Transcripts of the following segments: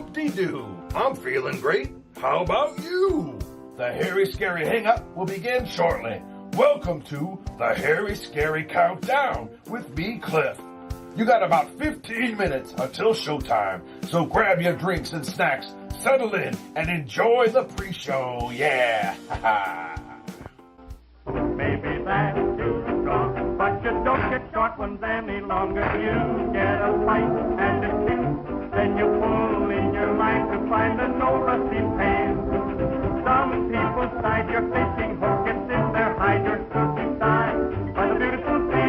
Whoop-de-doo. I'm feeling great. How about you? The Hairy Scary Hangout will begin shortly. Welcome to the Hairy Scary Countdown with me, Cliff. You got about 15 minutes until showtime, so grab your drinks and snacks, settle in, and enjoy the pre-show. Yeah! Maybe that's too strong, but you don't get short ones any longer. You get a bite and a kick, then you pull in your mind to find an overseen pain. Some people side your fishing hook, it's in their hide, you're stuck inside by the beautiful sea.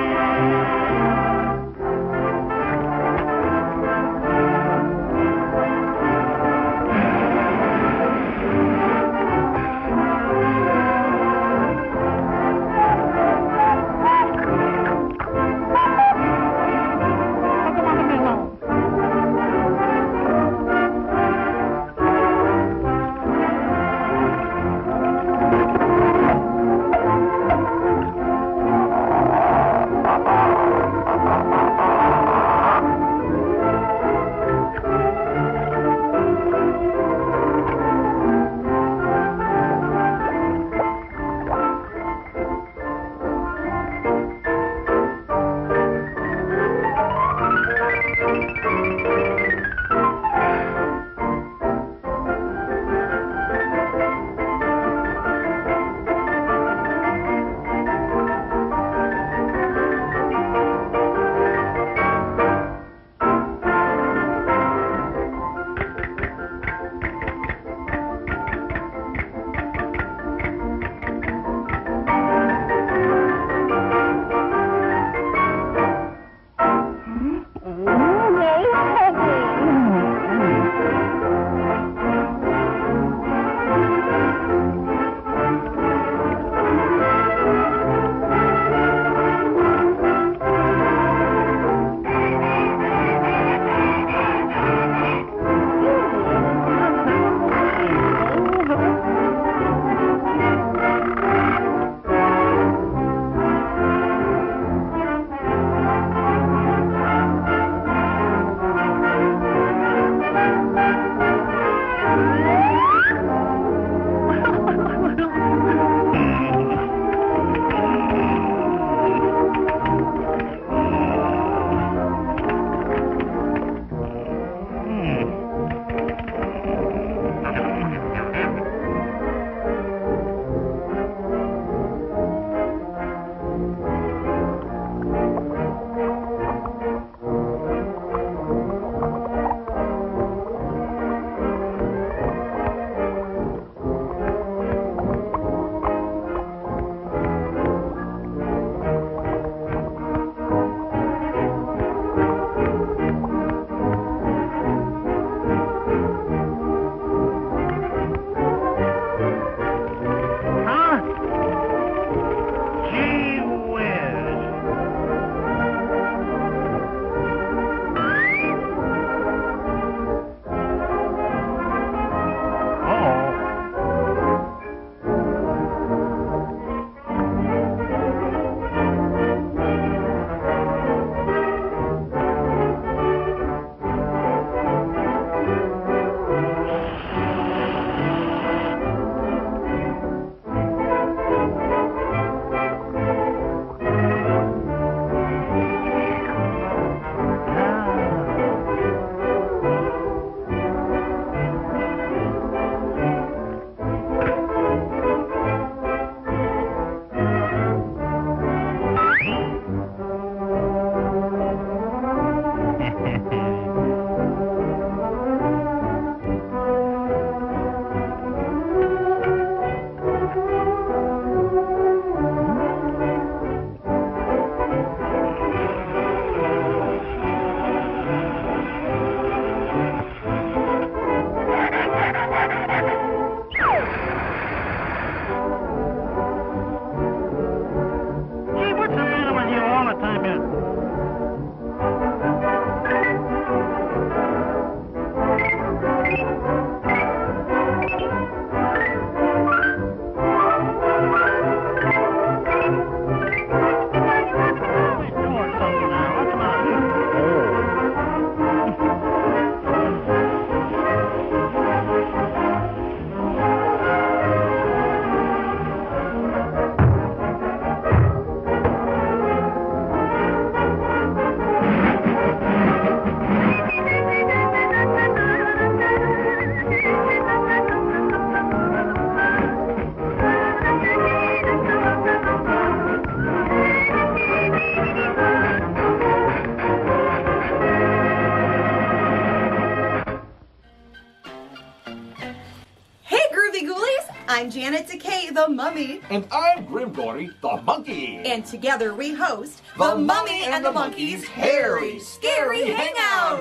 Janet Decay, the Mummy. And I'm Grimgory, the Monkey. And together we host The Mummy and the Monkey's Hairy Scary Hangout.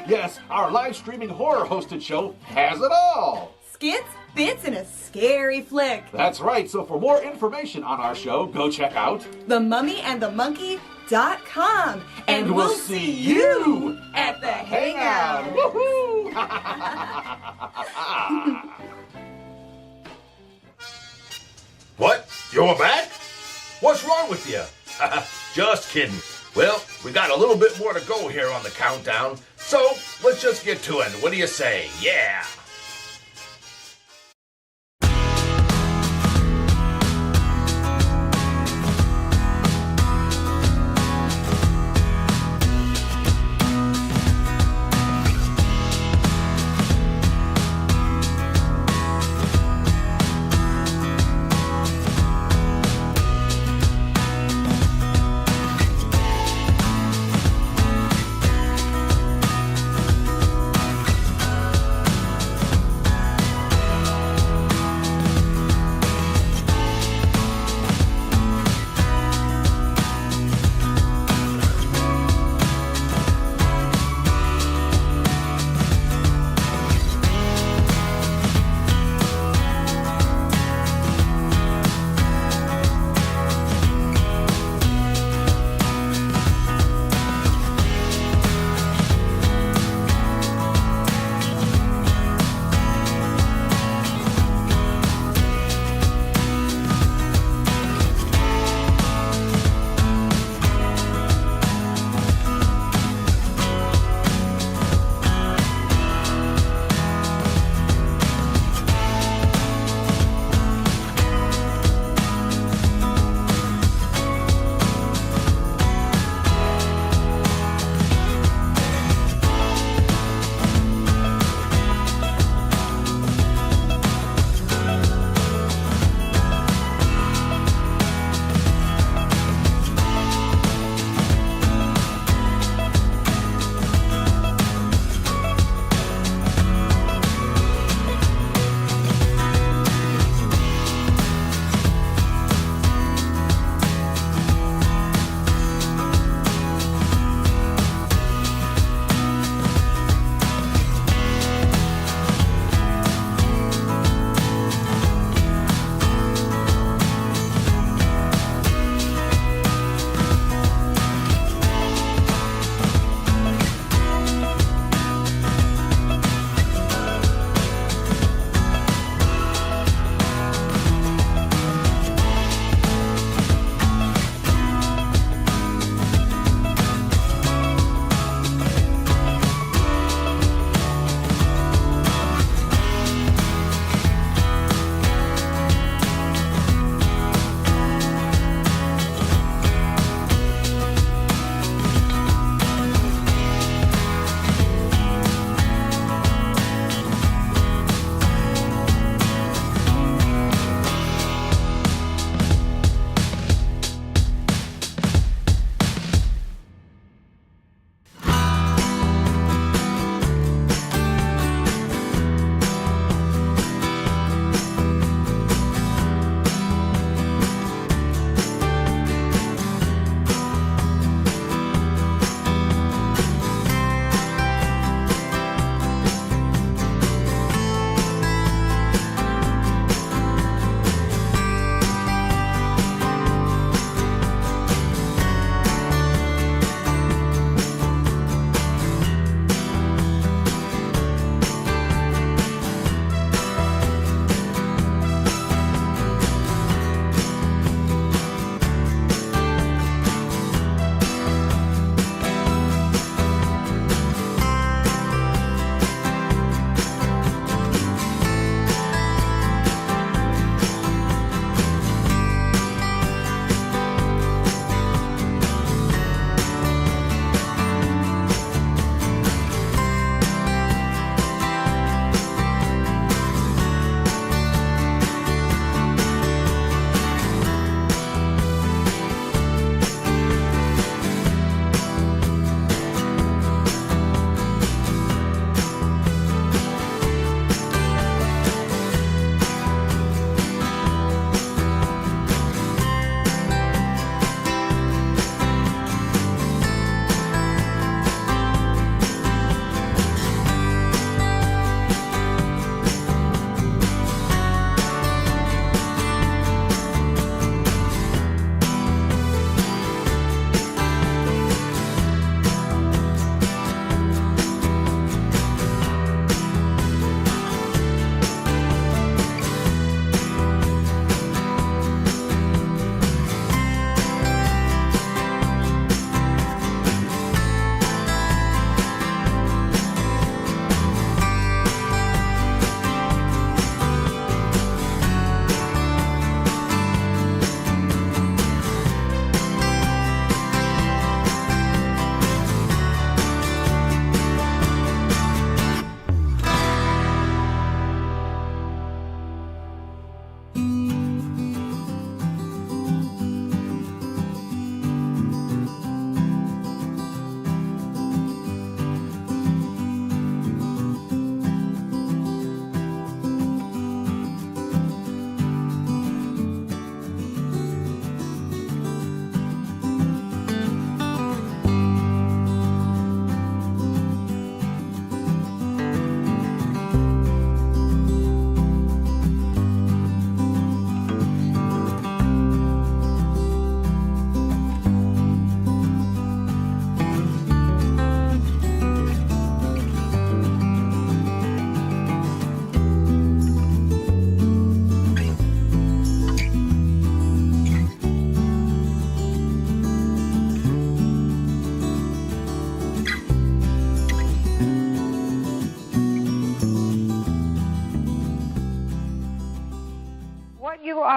Yes, our live streaming horror hosted show has it all. Skits, bits, and a scary flick. That's right, so for more information on our show, go check out themummyandthemonkey.com. And we'll see you at the Hangout. Woohoo! What? You're back? What's wrong with you? Just kidding. Well, we got a little bit more to go here on the countdown, so let's just get to it. What do you say? Yeah!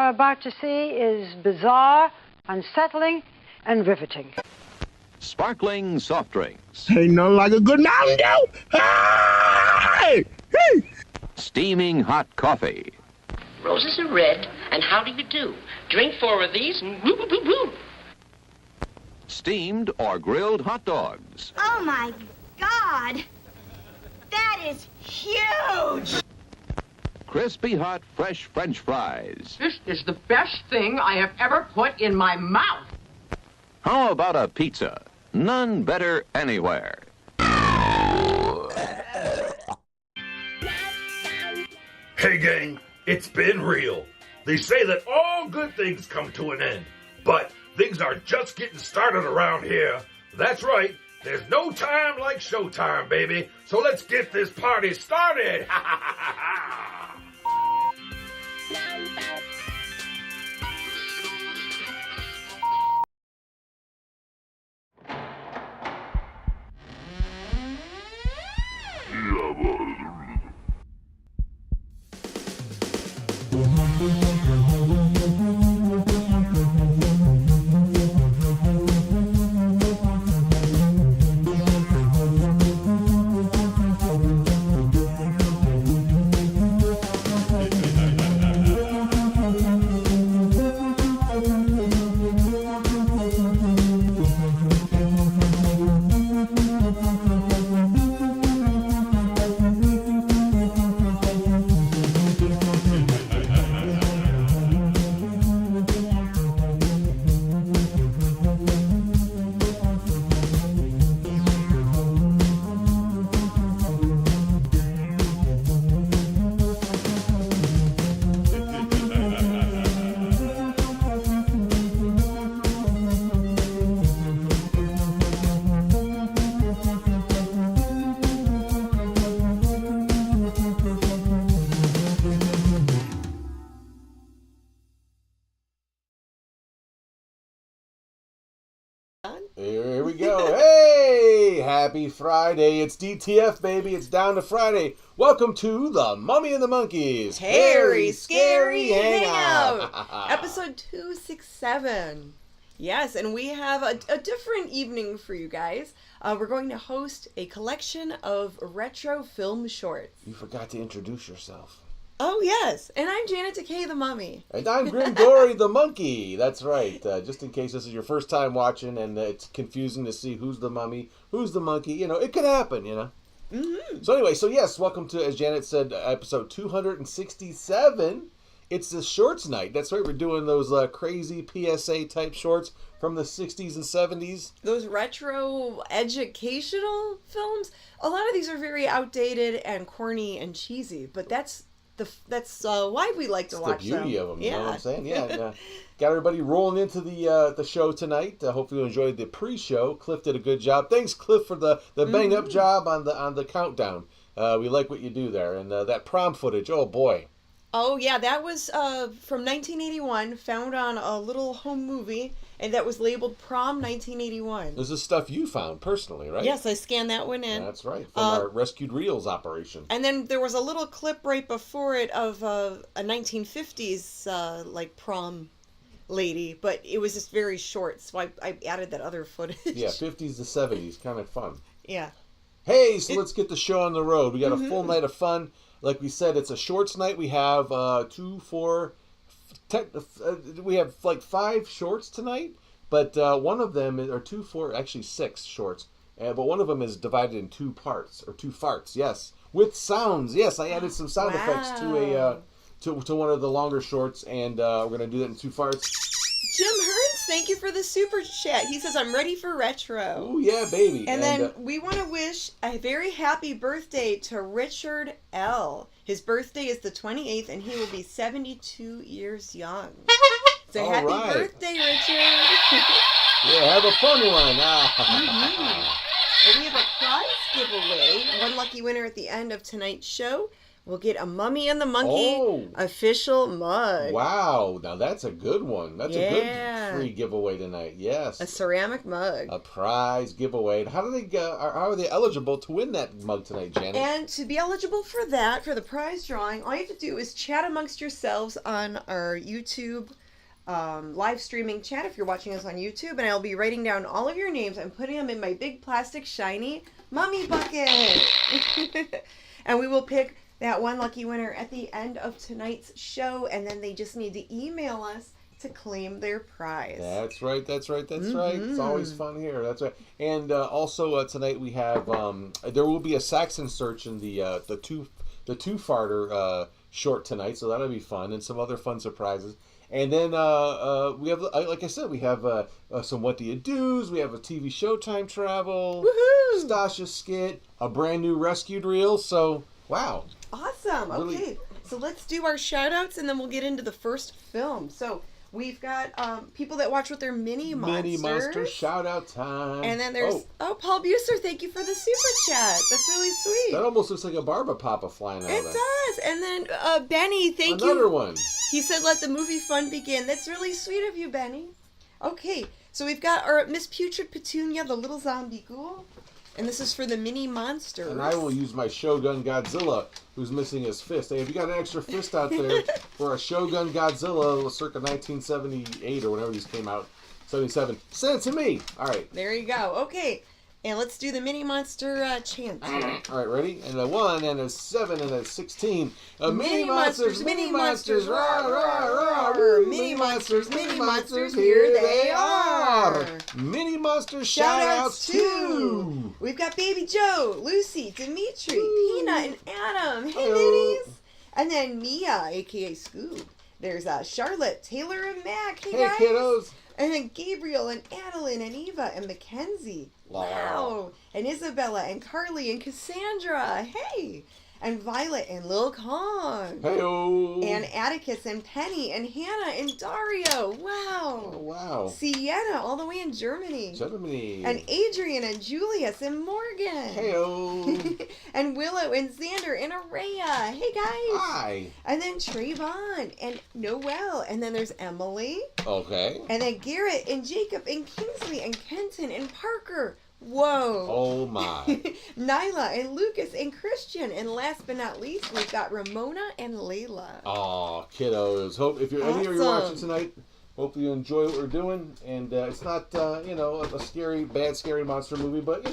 are about to see is bizarre, unsettling, and riveting. Sparkling soft drinks. Ain't nothing like a good Mountain Dew. Hey! Hey! Steaming hot coffee. Roses are red, and how do you do? Drink 4 of these, and woo woo woo woo. Steamed or grilled hot dogs. Oh my God! That is huge! Crispy hot fresh French fries. This is the best thing I have ever put in my mouth. How about a pizza? None better anywhere. Hey gang, it's been real. They say that all good things come to an end, but things are just getting started around here. That's right, there's no time like showtime, baby. So let's get this party started. Here we go. Hey! Happy Friday. It's DTF, baby. It's down to Friday. Welcome to the Mummy and the Monkeys. Harry Scary Hangout. Episode 267. Yes, and we have a different evening for you guys. We're going to host a collection of retro film shorts. You forgot to introduce yourself. Oh, yes. And I'm Janet Takei, the Mummy. And I'm Grim Dory the Monkey. That's right. Just in case this is your first time watching and it's confusing to see who's the mummy, who's the monkey. You know, it could happen, you know. Mm-hmm. So anyway, yes, welcome to, as Janet said, episode 267. It's the shorts night. That's right. We're doing those crazy PSA type shorts from the 60s and 70s. Those retro educational films. A lot of these are very outdated and corny and cheesy, but that's why we like to watch them. The beauty of them, yeah. You know what I'm saying? Yeah. Got everybody rolling into the show tonight. Hopefully you enjoyed the pre-show. Cliff did a good job. Thanks, Cliff, for the bang-up job on the countdown. We like what you do there. And that prom footage, oh boy. Oh, yeah, that was from 1981, found on a little home movie, and that was labeled Prom 1981. This is stuff you found personally, right? Yes, I scanned that one in. That's right, from our Rescued Reels operation. And then there was a little clip right before it of a 1950s, prom lady, but it was just very short, so I added that other footage. Yeah, 50s to 70s, kind of fun. Yeah. Hey, so let's get the show on the road. We got a full night of fun. Like we said, it's a shorts night. We have we have like 5 shorts tonight, but one of them, or 2, 4, actually 6 shorts, but one of them is divided in 2 parts, or 2 farts, yes, with sounds. Yes, I added some sound effects to one of the longer shorts, and we're going to do that in 2 farts. Jim Hearns, thank you for the super chat. He says, I'm ready for retro. Oh, yeah, baby. And then we want to wish a very happy birthday to Richard L. His birthday is the 28th, and he will be 72 years young. So happy birthday, Richard. Yeah, have a fun one. And we have a prize giveaway. One lucky winner at the end of tonight's show will get a Mummy and the Monkey official mug. Wow, now that's a good one. That's a Yeah. good free giveaway tonight. Yes. A ceramic mug. A prize giveaway. How do they how are they eligible to win that mug tonight, Janet? And to be eligible for that, for the prize drawing, all you have to do is chat amongst yourselves on our YouTube live streaming chat if you're watching us on YouTube, and I'll be writing down all of your names and putting them in my big plastic shiny mummy bucket. And we will pick that one lucky winner at the end of tonight's show, and then they just need to email us to claim their prize. That's right. It's always fun here. That's right. And also tonight we have there will be a Saxon search in the two-farter short tonight, so that'll be fun, and some other fun surprises. And then we have, like I said, we have some What Do You Do's. We have a TV Showtime travel. Woohoo! Stasha skit. A brand new rescued reel. So, wow. Awesome. Really- Okay, so let's do our shout-outs, and then we'll get into the first film. So we've got people that watch with their mini monsters. Mini monster shout-out time. And then there's, Paul Buser, thank you for the super chat. That's really sweet. That almost looks like a Barbapapa flying out It of there. does. And then Benny, thank you. Another one. He said, let the movie fun begin. That's really sweet of you, Benny. Okay, so we've got our Miss Putrid Petunia, the little zombie ghoul. And this is for the mini monsters. And I will use my Shogun Godzilla, who's missing his fist. Hey, if you got an extra fist out there for a Shogun Godzilla circa 1978 or whenever these came out, 77, send it to me. All right. There you go. Okay, and let's do the mini monster chant. All right, ready? And a 1 and a 7 and a 16. Mini monsters, rah, rah, rah. Mini monsters, here they are. Mini monsters Shout-outs shout-outs too. We've got Baby Joe, Lucy, Dimitri, Peanut, and Adam. Hey, Hello. ladies. And then Mia, a.k.a. Scoob. There's Charlotte, Taylor, and Mac. Hey, Hey, guys. kiddos. And then Gabriel, and Adeline, and Eva, and Mackenzie. Wow. And Isabella, and Carly, and Cassandra. Hey. And Violet, and Lil Kong. Hey-o. And Atticus, and Penny, and Hannah, and Dario. Wow. Oh, wow. Sienna, all the way in Germany. Germany. And Adrian, and Julius, and Morgan. Hey-o. And Willow, and Xander, and Araya. Hey, guys. Hi. And then Trayvon, and Noel. And then there's Emily. Okay. And then Garrett, and Jacob, and Kingsley, and Kenton, and Parker. Whoa. Oh, my. Nyla, and Lucas, and Christian. And last but not least, we've got Ramona and Layla. Aw, kiddos. Hope if you're any of you watching tonight, hope you enjoy what we're doing. And it's not, a scary, bad, scary monster movie, but,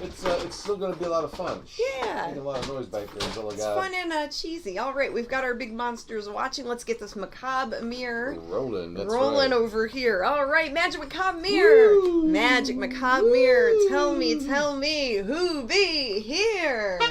it's still going to be a lot of fun. Yeah. Making a lot of noise back there. It's fun and cheesy. All right, we've got our big monsters watching. Let's get this macabre mirror rolling. That's rolling right. over here. All right, Magic Macabre Mirror. Woo! Magic Macabre Mirror. Tell me, who be here?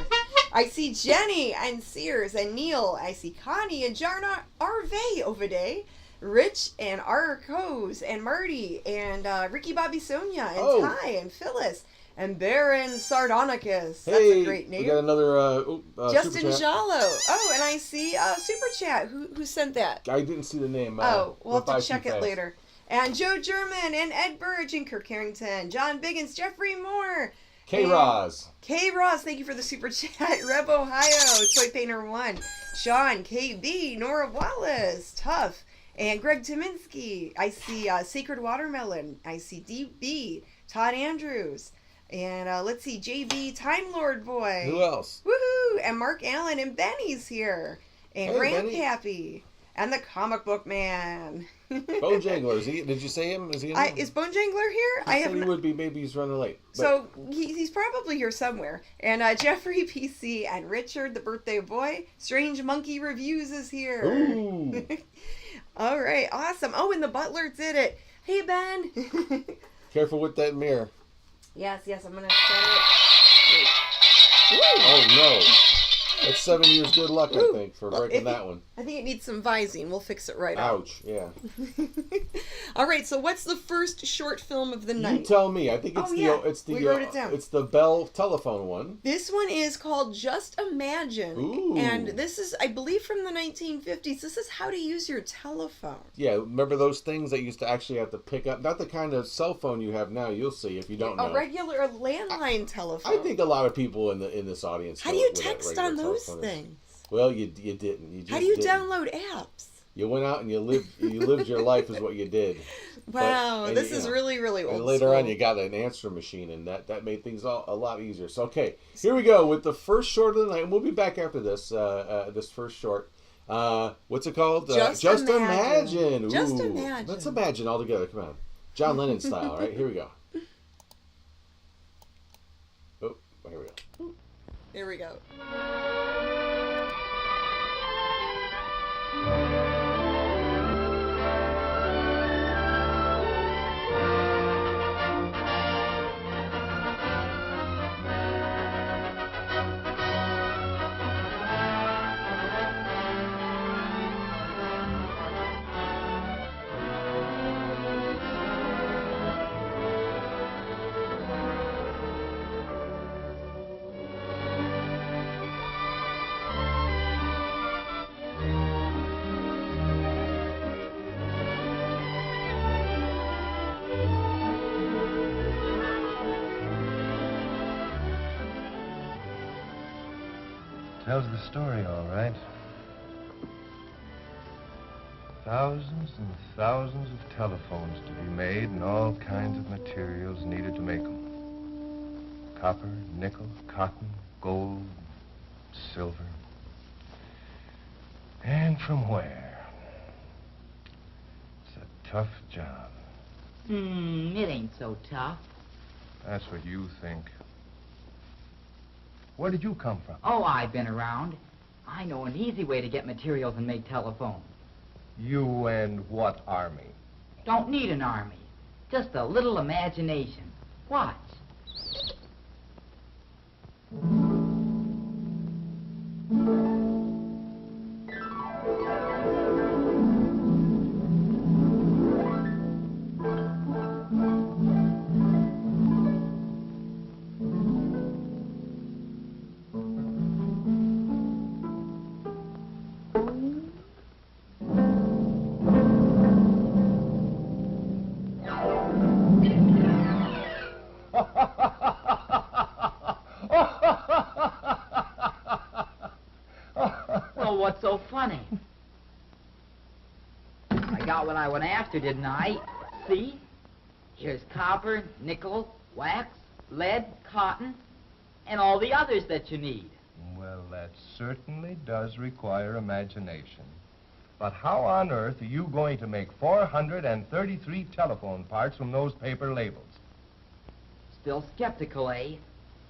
I see Jenny and Sears and Neil. I see Connie and Jarna Arve over there. Rich and Arcos and Marty and Ricky Bobby Sonia and Ty and Phyllis. And Baron Sardonicus. That's a great name. We got another Justin super chat. Jallo. Oh, and I see Super Chat. Who sent that? I didn't see the name. We'll have to check it fast. later. And Joe German and Ed Burge and Kirk Harrington. John Biggins, Jeffrey Moore. K-Roz. K-Roz, thank you for the Super Chat. Reb Ohio, Toy Painter 1. Sean, KB, Nora Wallace, Tough. And Greg Tominski. I see Sacred Watermelon. I see DB, Todd Andrews. And let's see, JB, Time Lord Boy. Who else? Woohoo! And Mark Allen and Benny's here. And Hey, Grandpappy. And the Comic Book Man. Bone Jangler. Did you say him? Is he in there? Is Bone Jangler here? I thought he would be. Maybe he's running late. But So he's probably here somewhere. And Jeffrey PC and Richard, the birthday boy. Strange Monkey Reviews is here. Ooh. All right, awesome. Oh, and the butler did it. Hey, Ben. Careful with that mirror. Yes, I'm going to set it. Wait. Oh, no. That's 7 years good luck, I think, for breaking that one. I think it needs some Visine. We'll fix it right out. Ouch, yeah. All right, so what's the first short film of the night? You tell me. I think it's we wrote it down. It's the Bell telephone one. This one is called Just Imagine. Ooh. And this is, I believe, from the 1950s. This is how to use your telephone. Yeah, remember those things that you used to actually have to pick up? Not the kind of cell phone you have now, you'll see if you don't know. A regular landline telephone. I think a lot of people in this audience How know do you what a text regular on those those telephone. things? Well, you didn't. You just How do you didn't. download apps? You went out and you lived your life is what you did. Wow, But, this is really, really old And later school. on, you got an answer machine, and that made things a lot easier. So, okay, here we go with the first short of the night. And we'll be back after this this first short. What's it called? Just Imagine. Ooh, Just Imagine. Let's imagine all together. Come on. John Lennon style, right? Here we go. Oh, here we go. Here we go. Tells the story, all right. Thousands and thousands of telephones to be made and all kinds of materials needed to make them. Copper, nickel, cotton, gold, silver. And from where? It's a tough job. It ain't so tough. That's what you think. Where did you come from? Oh, I've been around. I know an easy way to get materials and make telephones. You and what army? Don't need an army. Just a little imagination. Watch. Well, what's so funny? I got what I went after, didn't I? See? Here's copper, nickel, wax, lead, cotton, and all the others that you need. Well, that certainly does require imagination. But how on earth are you going to make 433 telephone parts from those paper labels? Still skeptical, eh?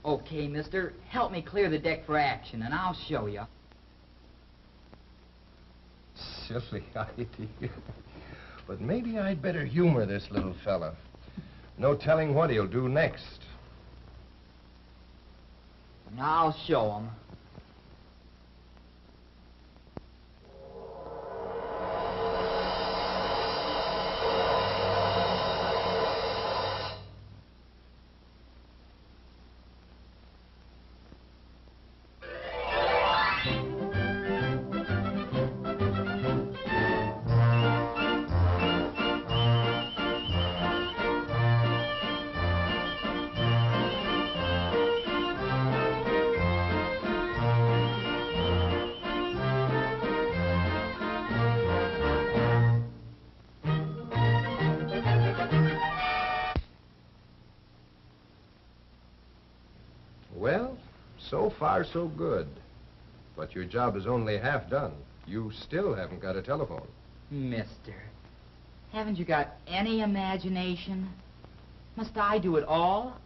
Okay, mister, help me clear the deck for action, and I'll show you. Silly idea. But maybe I'd better humor this little fella. No telling what he'll do next. I'll show him. Well, so far so good. But your job is only half done. You still haven't got a telephone. Mister, haven't you got any imagination? Must I do it all?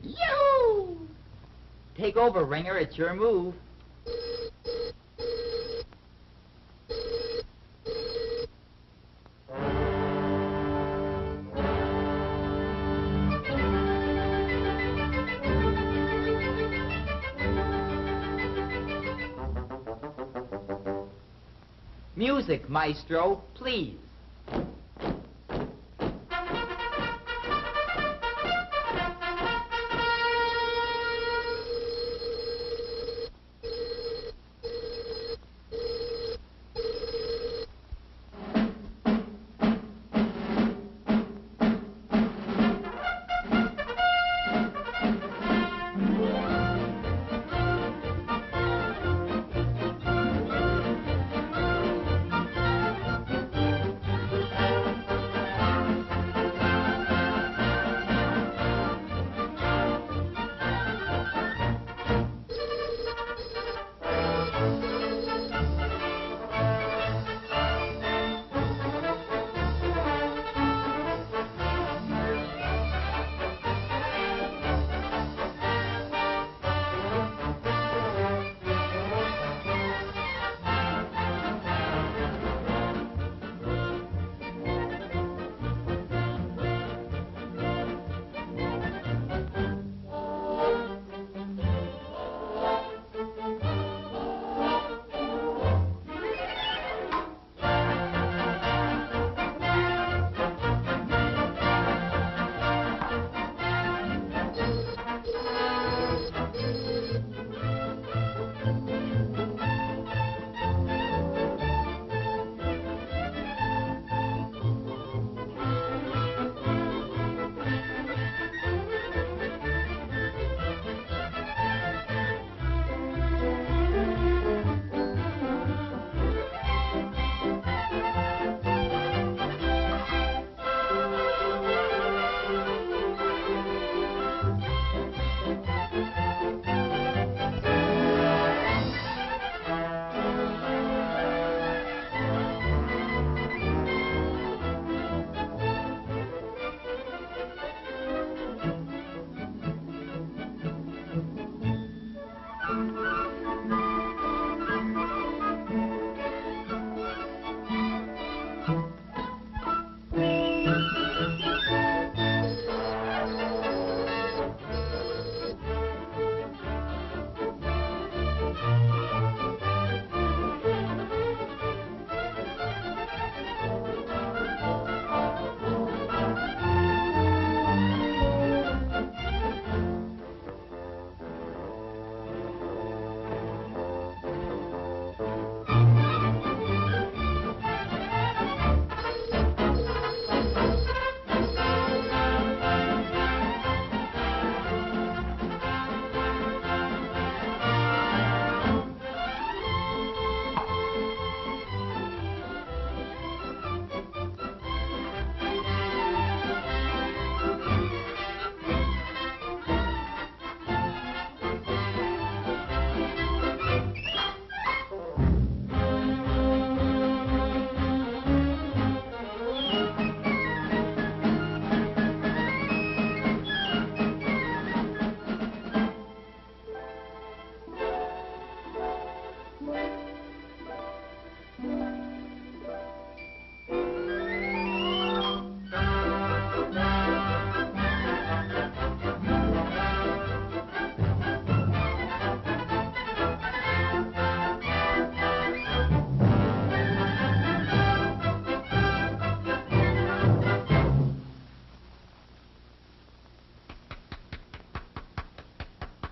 Yoo-hoo! Take over, Ringer. It's your move. Music, maestro, please.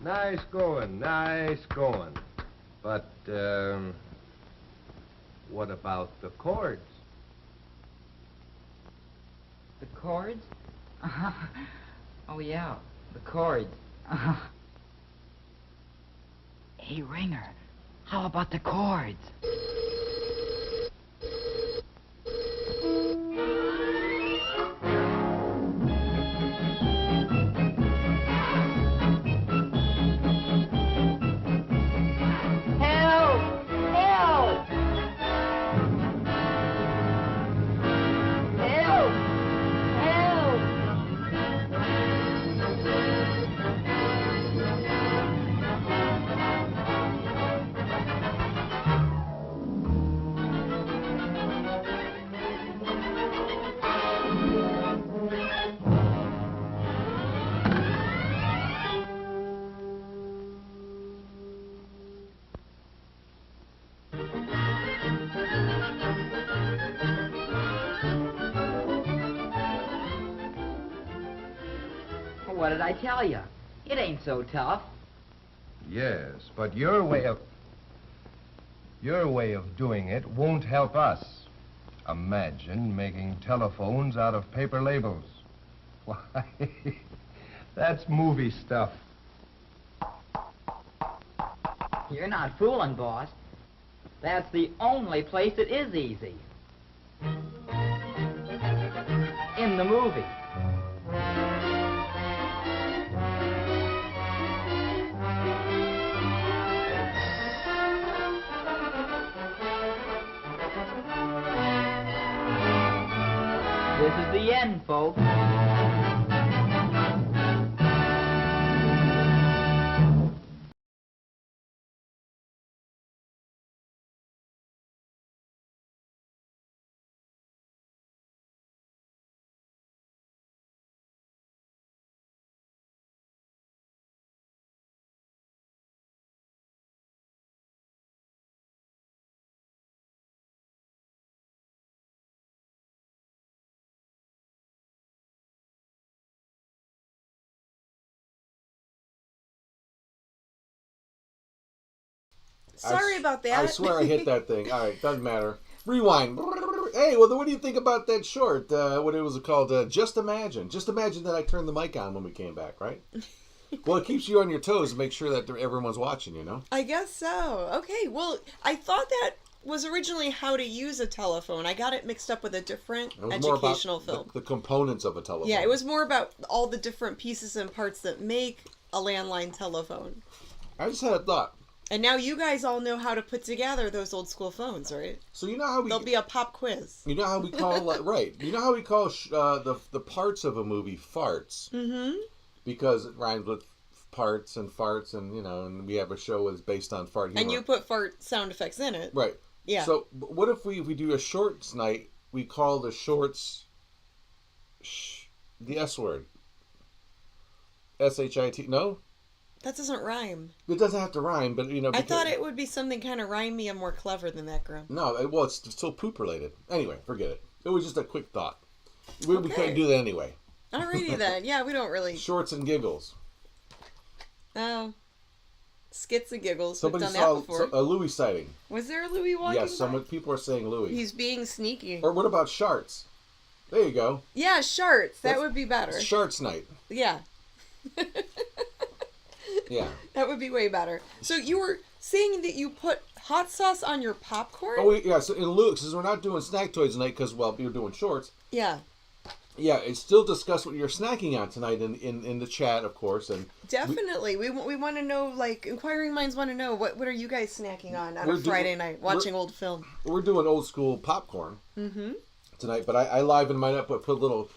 Nice going, nice going. But, what about the chords? The chords? Oh, yeah, the chords. Hey, Ringer, how about the chords? What did I tell you? It ain't so tough. Yes, but your way of doing it won't help us. Imagine making telephones out of paper labels. Why, that's movie stuff. You're not fooling, boss. That's the only place it is easy. In the movie. This is the end, folks. Sorry about that. I swear I hit that thing. All right, doesn't matter. Rewind. Hey, well, what do you think about that short? What it was called? Just Imagine. Just imagine that I turned the mic on when we came back, right? Well, it keeps you on your toes to make sure that everyone's watching, you know? I guess so. Okay, well, I thought that was originally how to use a telephone. I got it mixed up with a different educational film. The components of a telephone. Yeah, it was more about all the different pieces and parts that make a landline telephone. I just had a thought. And now you guys all know how to put together those old school phones, right? So you know how there'll be a pop quiz. You know how we call right? You know how we call the parts of a movie farts? Mm-hmm. Because it rhymes with parts and farts, and and we have a show that's based on fart humor. And you put fart sound effects in it, right? Yeah. So what if we do a shorts night? We call the shorts the S word. SHIT? No. That doesn't rhyme. It doesn't have to rhyme, but I thought it would be something kind of rhymey and more clever than that, Grim. No, well, it's still poop related. Anyway, forget it. It was just a quick thought. We couldn't do that anyway. Alrighty then. Yeah, we don't really. Shorts and giggles. Oh. Skits and giggles. Somebody We've done saw that before. a Louis sighting. Was there a Louis walking? Yes, people are saying Louis. He's being sneaky. Or what about sharts? There you go. Yeah, sharts. That would be better. Sharts night. Yeah. Yeah. That would be way better. So you were saying that you put hot sauce on your popcorn? Oh, yeah. So in lieu, since we're not doing snack toys tonight because, well, you're doing shorts. Yeah. Yeah, it's still discuss what you're snacking on tonight in the chat, of course. And definitely. We want to know, like, inquiring minds want to know, what are you guys snacking on a Friday night, watching old film? We're doing old school popcorn tonight, but I livened mine up with put a little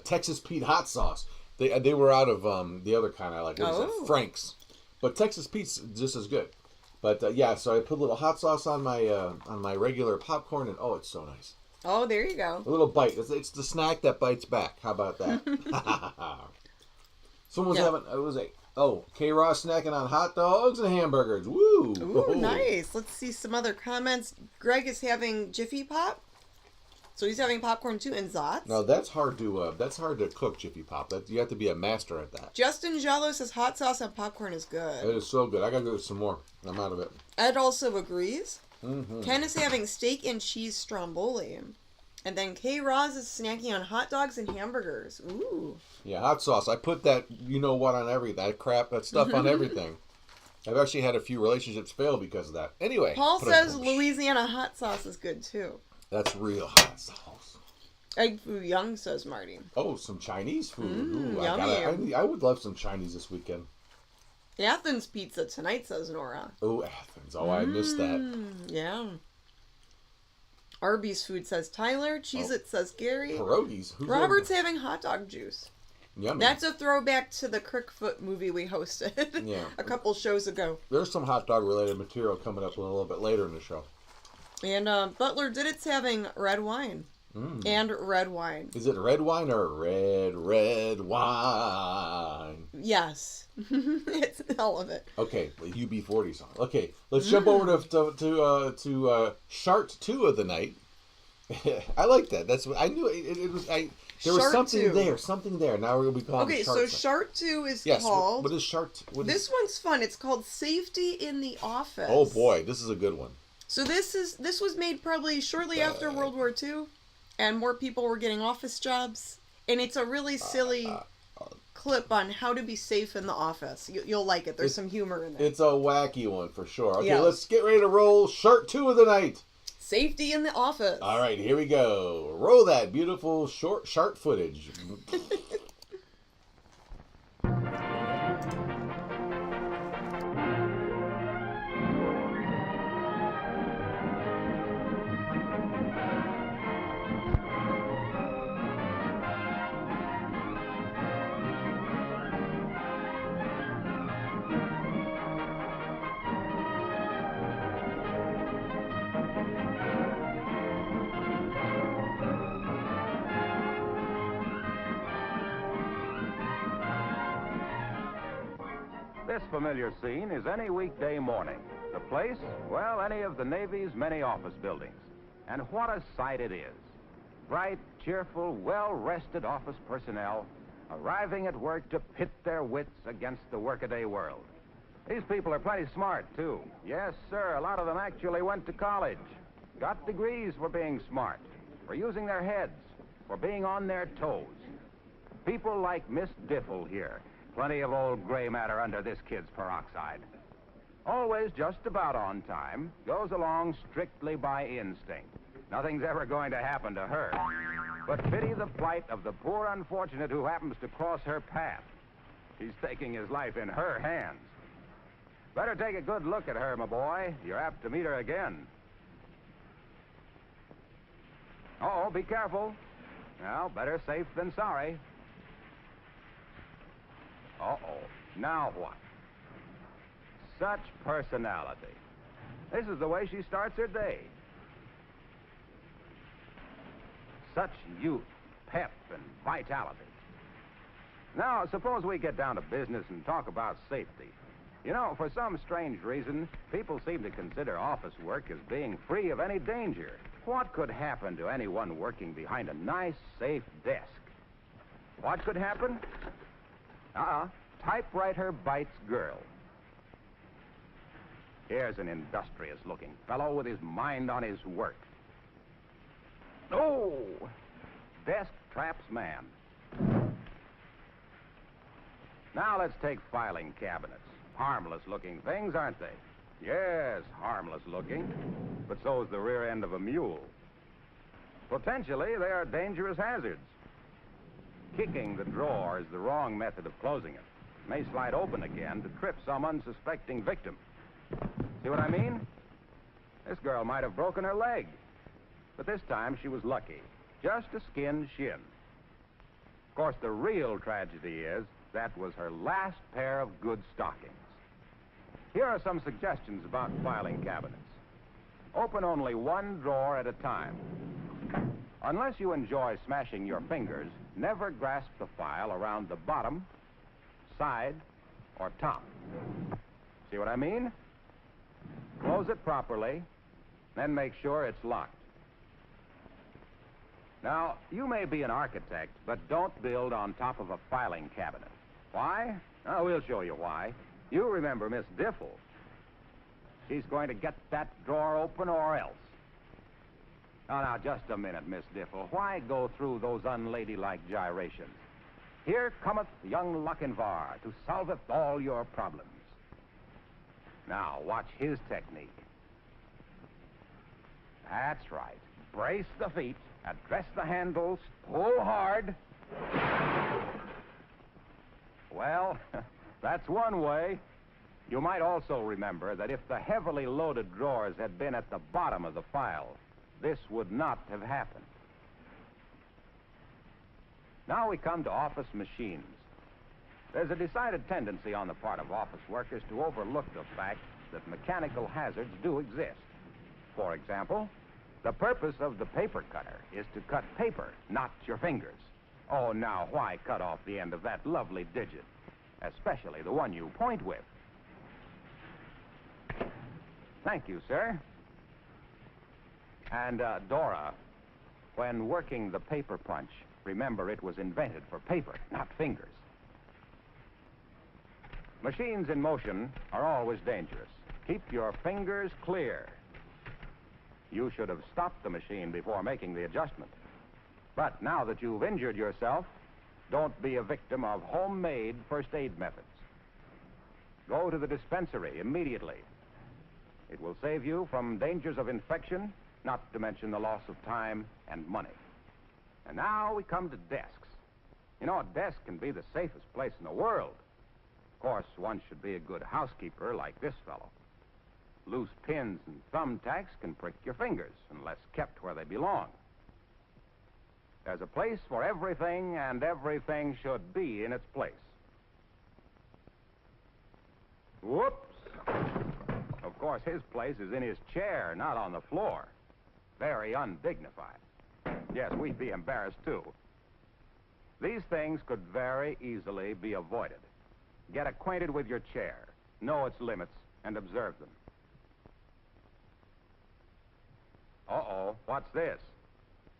Texas Pete hot sauce. They were out of the other kind I like. What is it? Frank's. But Texas Pete's just as good. But yeah, so I put a little hot sauce on my regular popcorn, and oh, it's so nice. Oh, there you go. A little bite. It's the snack that bites back. How about that? Someone's having. It was K-Ross snacking on hot dogs and hamburgers. Woo! Ooh, nice. Let's see some other comments. Greg is having Jiffy Pop. So he's having popcorn too, and Zots. No, that's hard to cook, Jiffy Pop. You have to be a master at that. Justin Jallo says hot sauce on popcorn is good. It is so good. I gotta go some more. I'm out of it. Ed also agrees. Mm-hmm. Ken is having steak and cheese stromboli. And then K. Roz is snacking on hot dogs and hamburgers. Ooh. Yeah, hot sauce. I put that on everything. That stuff on everything. I've actually had a few relationships fail because of that. Anyway. Paul says Louisiana hot sauce is good too. That's real hot sauce. Egg Foo Young, says Marty. Oh, some Chinese food. Ooh, yummy. I would love some Chinese this weekend. Athens pizza tonight, says Nora. Oh, Athens. Oh, I missed that. Yeah. Arby's food, says Tyler. Cheez-It, says Gary. Pierogies. Robert's having hot dog juice. Yummy. That's a throwback to the Crickfoot movie we hosted a couple shows ago. There's some hot dog related material coming up a little bit later in the show. And Butler Didit's having red wine. And red wine. Is it red wine or red wine? Yes. It's all of it. Okay, the UB40 song. Okay, let's jump over to Shart 2 of the night. I like that. That's what I knew. It was. There was Shark something 2. there. Something there. Now we're going to be calling Okay, Shark so Side. Shark 2 is Yes. called... What is Shark? This one's fun. It's called Safety in the Office. Oh boy, this is a good one. So this was made probably shortly after World War II, and more people were getting office jobs. And it's a really silly clip on how to be safe in the office. You'll like it. There's some humor in there. It's a wacky one for sure. Okay, Yeah. let's get ready to roll Shark 2 of the night. Safety in the Office. All right, here we go. Roll that beautiful short shark footage. This familiar scene is any weekday morning. The place, well, any of the Navy's many office buildings. And what a sight it is. Bright, cheerful, well-rested office personnel arriving at work to pit their wits against the workaday world. These people are plenty smart, too. Yes, sir, a lot of them actually went to college. Got degrees for being smart, for using their heads, for being on their toes. People like Miss Diffle here. Plenty of old gray matter under this kid's peroxide. Always just about on time, goes along strictly by instinct. Nothing's ever going to happen to her. But pity the plight of the poor unfortunate who happens to cross her path. He's taking his life in her hands. Better take a good look at her, my boy. You're apt to meet her again. Oh, be careful. Well, better safe than sorry. Uh-oh. Now what? Such personality. This is the way she starts her day. Such youth, pep, and vitality. Now, suppose we get down to business and talk about safety. You know, for some strange reason, people seem to consider office work as being free of any danger. What could happen to anyone working behind a nice, safe desk? What could happen? Typewriter bites girl. Here's an industrious-looking fellow with his mind on his work. Oh! Desk traps man. Now let's take filing cabinets. Harmless-looking things, aren't they? Yes, harmless-looking. But so is the rear end of a mule. Potentially, they are dangerous hazards. Kicking the drawer is the wrong method of closing it. May slide open again to trip some unsuspecting victim. See what I mean? This girl might have broken her leg. But this time she was lucky. Just a skinned shin. Of course, the real tragedy is that was her last pair of good stockings. Here are some suggestions about filing cabinets. Open only one drawer at a time. Unless you enjoy smashing your fingers, never grasp the file around the bottom, side, or top. See what I mean? Close it properly, then make sure it's locked. Now, you may be an architect, but don't build on top of a filing cabinet. Why? Oh, we'll show you why. You remember Miss Diffle. She's going to get that drawer open or else. Now, just a minute, Miss Diffle. Why go through those unladylike gyrations? Here cometh young Lochinvar to solveth all your problems. Now, watch his technique. That's right. Brace the feet, address the handles, pull hard. Well, that's one way. You might also remember that if the heavily loaded drawers had been at the bottom of the file, this would not have happened. Now we come to office machines. There's a decided tendency on the part of office workers to overlook the fact that mechanical hazards do exist. For example, the purpose of the paper cutter is to cut paper, not your fingers. Oh, now, why cut off the end of that lovely digit? Especially the one you point with. Thank you, sir. And, Dora, when working the paper punch, Remember, it was invented for paper, not fingers. Machines in motion are always dangerous. Keep your fingers clear. You should have stopped the machine before making the adjustment. But now that you've injured yourself, don't be a victim of homemade first aid methods. Go to the dispensary immediately. It will save you from dangers of infection, not to mention the loss of time and money. And now we come to desks. You know, a desk can be the safest place in the world. Of course, one should be a good housekeeper like this fellow. Loose pins and thumbtacks can prick your fingers unless kept where they belong. There's a place for everything, and everything should be in its place. Whoops! Of course, his place is in his chair, not on the floor. Very undignified. Yes, we'd be embarrassed, too. These things could very easily be avoided. Get acquainted with your chair, know its limits, and observe them. Uh-oh, what's this?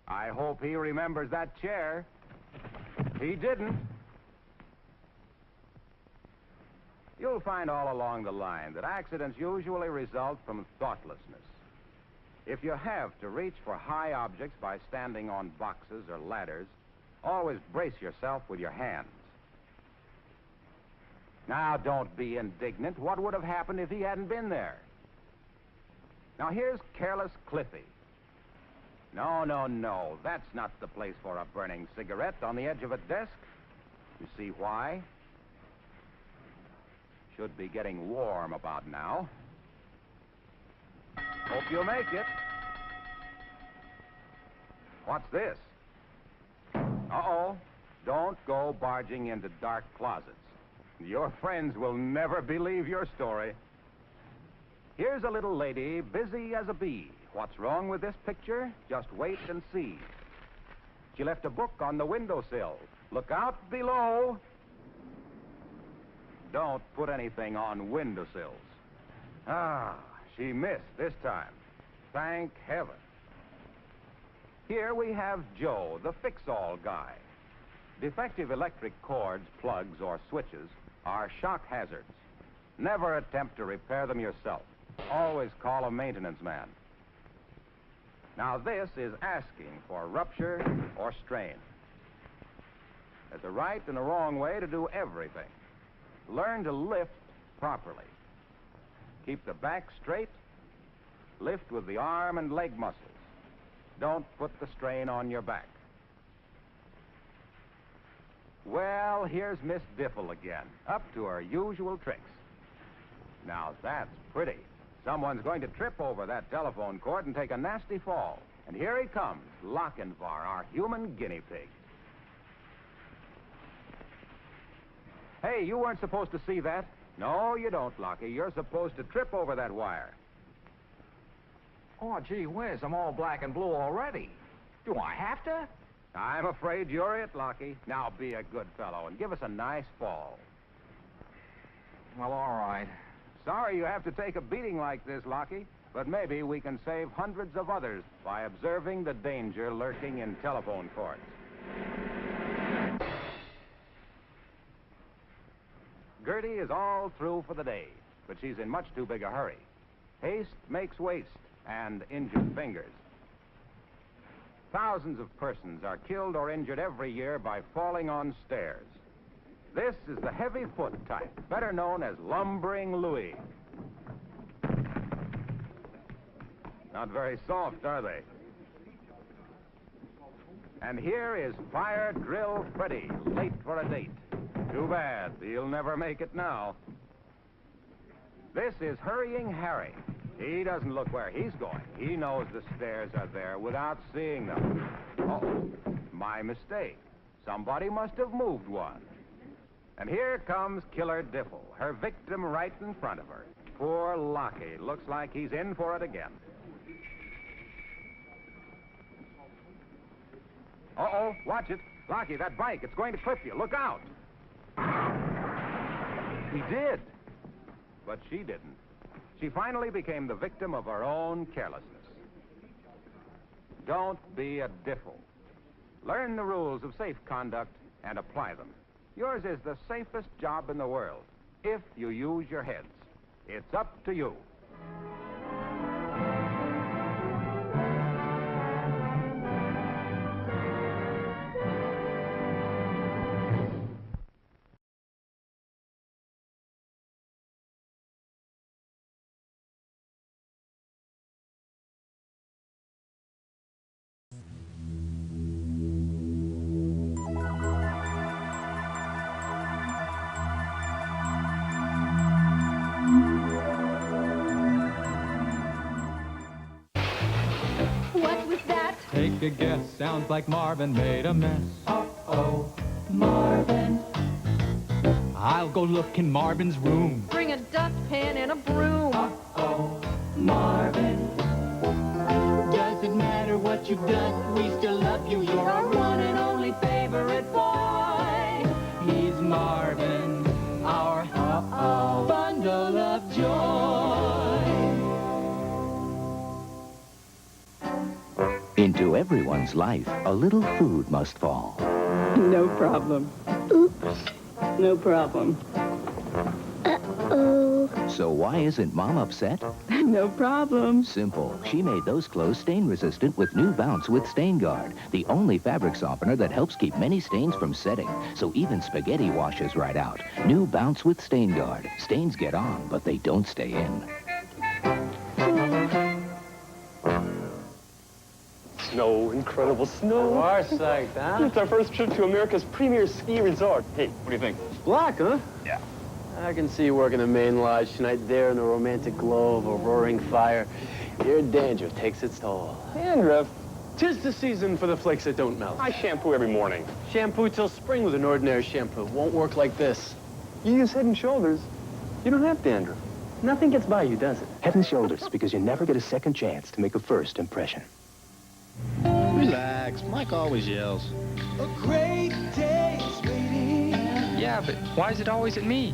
I hope he remembers that chair. He didn't. You'll find all along the line that accidents usually result from thoughtlessness. If you have to reach for high objects by standing on boxes or ladders, always brace yourself with your hands. Now, don't be indignant. What would have happened if he hadn't been there? Now, here's careless Cliffy. No. That's not the place for a burning cigarette on the edge of a desk. You see why? Should be getting warm about now. Hope you'll make it. What's this? Uh-oh. Don't go barging into dark closets. Your friends will never believe your story. Here's a little lady busy as a bee. What's wrong with this picture? Just wait and see. She left a book on the windowsill. Look out below. Don't put anything on windowsills. Ah, she missed this time. Thank heaven. Here we have Joe, the fix-all guy. Defective electric cords, plugs, or switches are shock hazards. Never attempt to repair them yourself. Always call a maintenance man. Now, this is asking for rupture or strain. There's a right and a wrong way to do everything. Learn to lift properly. Keep the back straight. Lift with the arm and leg muscles. Don't put the strain on your back. Well, here's Miss Diffle again, up to her usual tricks. Now, that's pretty. Someone's going to trip over that telephone cord and take a nasty fall. And here he comes, Lochinvar, our human guinea pig. Hey, you weren't supposed to see that. No, you don't, Lockie. You're supposed to trip over that wire. Oh, gee whiz, I'm all black and blue already. Do I have to? I'm afraid you're it, Lockie. Now be a good fellow and give us a nice fall. Well, all right. Sorry you have to take a beating like this, Lockie, but maybe we can save hundreds of others by observing the danger lurking in telephone cords. Gertie is all through for the day, but she's in much too big a hurry. Haste makes waste and injured fingers. Thousands of persons are killed or injured every year by falling on stairs. This is the heavy foot type, better known as lumbering Louis. Not very soft, are they? And here is Fire Drill Freddy, late for a date. Too bad, he'll never make it now. This is Hurrying Harry. He doesn't look where he's going. He knows the stairs are there without seeing them. Uh-oh, my mistake. Somebody must have moved one. And here comes Killer Diffle, her victim right in front of her. Poor Lockie. Looks like he's in for it again. Uh-oh, watch it. Lockie, that bike, it's going to clip you. Look out. He did. But she didn't. She finally became the victim of her own carelessness. Don't be a Diffle. Learn the rules of safe conduct and apply them. Yours is the safest job in the world, if you use your heads. It's up to you. What was that? Take a guess, sounds like Marvin made a mess. Uh-oh, Marvin. I'll go look in Marvin's room. Bring a dustpan and a broom. Uh-oh, Marvin. Doesn't matter what you've done, we still love you. You're our one and only favorite boy. he's Marvin, our bundle of joy. Into everyone's life, a little food must fall. No problem. Oops. No problem. Uh-oh. So why isn't Mom upset? No problem. Simple. She made those clothes stain-resistant with new Bounce with Stain Guard, the only fabric softener that helps keep many stains from setting, so even spaghetti washes right out. New Bounce with Stain Guard. Stains get on, but they don't stay in. Snow, incredible snow. You are psyched, huh? It's our first trip to America's premier ski resort. Hey, what do you think? Black, huh? Yeah. I can see you working a main lodge tonight there in the romantic glow of a roaring fire. Your dandruff takes its toll. Dandruff? 'Tis the season for the flakes that don't melt. I shampoo every morning. Shampoo till spring with an ordinary shampoo. Won't work like this. You use Head & Shoulders. You don't have dandruff. Nothing gets by you, does it? Head & Shoulders, because you never get a second chance to make a first impression. Relax, Mike always yells. A great day is waiting. Yeah, but why is it always at me?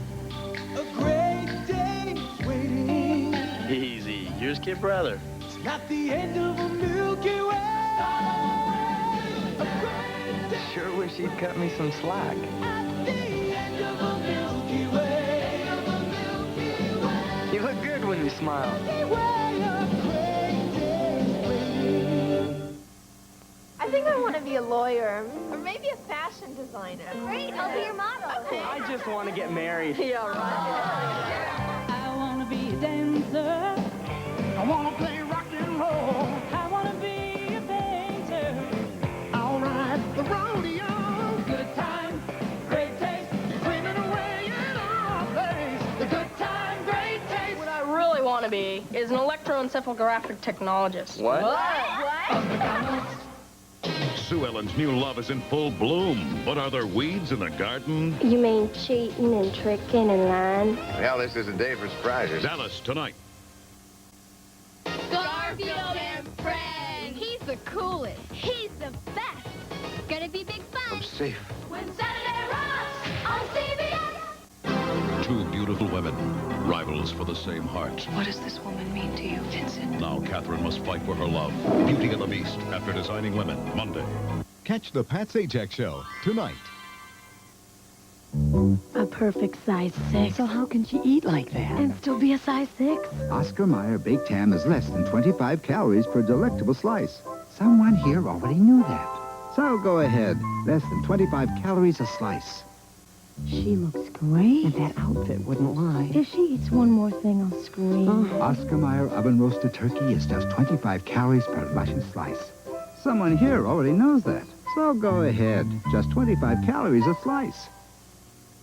A great day is waiting. Easy. Yours, kid brother. It's not the end of a Milky Way. Sure wish he'd cut me some slack. At the end of a Milky Way. You look good when you smile. I think I want to be a lawyer, or maybe a fashion designer. Great, I'll be your model. Okay. I just want to get married. Yeah, right. I want to be a dancer. I want to play rock and roll. I want to be a painter. I'll ride the rodeo. Good time, great taste. Screaming away in our place. The good time, great taste. What I really want to be is an electroencephalographic technologist. What? Sue Ellen's new love is in full bloom, but are there weeds in the garden? You mean cheating and tricking and lying? Well, this is a day for surprises. Dallas tonight. Garfield and friends. He's the coolest. He's the best. It's gonna be big fun. I'm safe. When Saturday rocks on CBS. Two beautiful women, rivals for the same heart. What does this woman mean to you, Vincent? Now Catherine must fight for her love. Beauty and the Beast, after Designing Women, Monday. Catch the Pat Sajak Show tonight. A perfect size 6. So how can she eat like that? And still be a size 6? Oscar Mayer baked ham is less than 25 calories per delectable slice. Someone here already knew that. So go ahead. Less than 25 calories a slice. She looks great. And that outfit wouldn't lie. If she eats one more thing, I'll scream. Oscar Mayer oven roasted turkey is just 25 calories per luscious slice. Someone here already knows that. So go ahead. Just 25 calories a slice.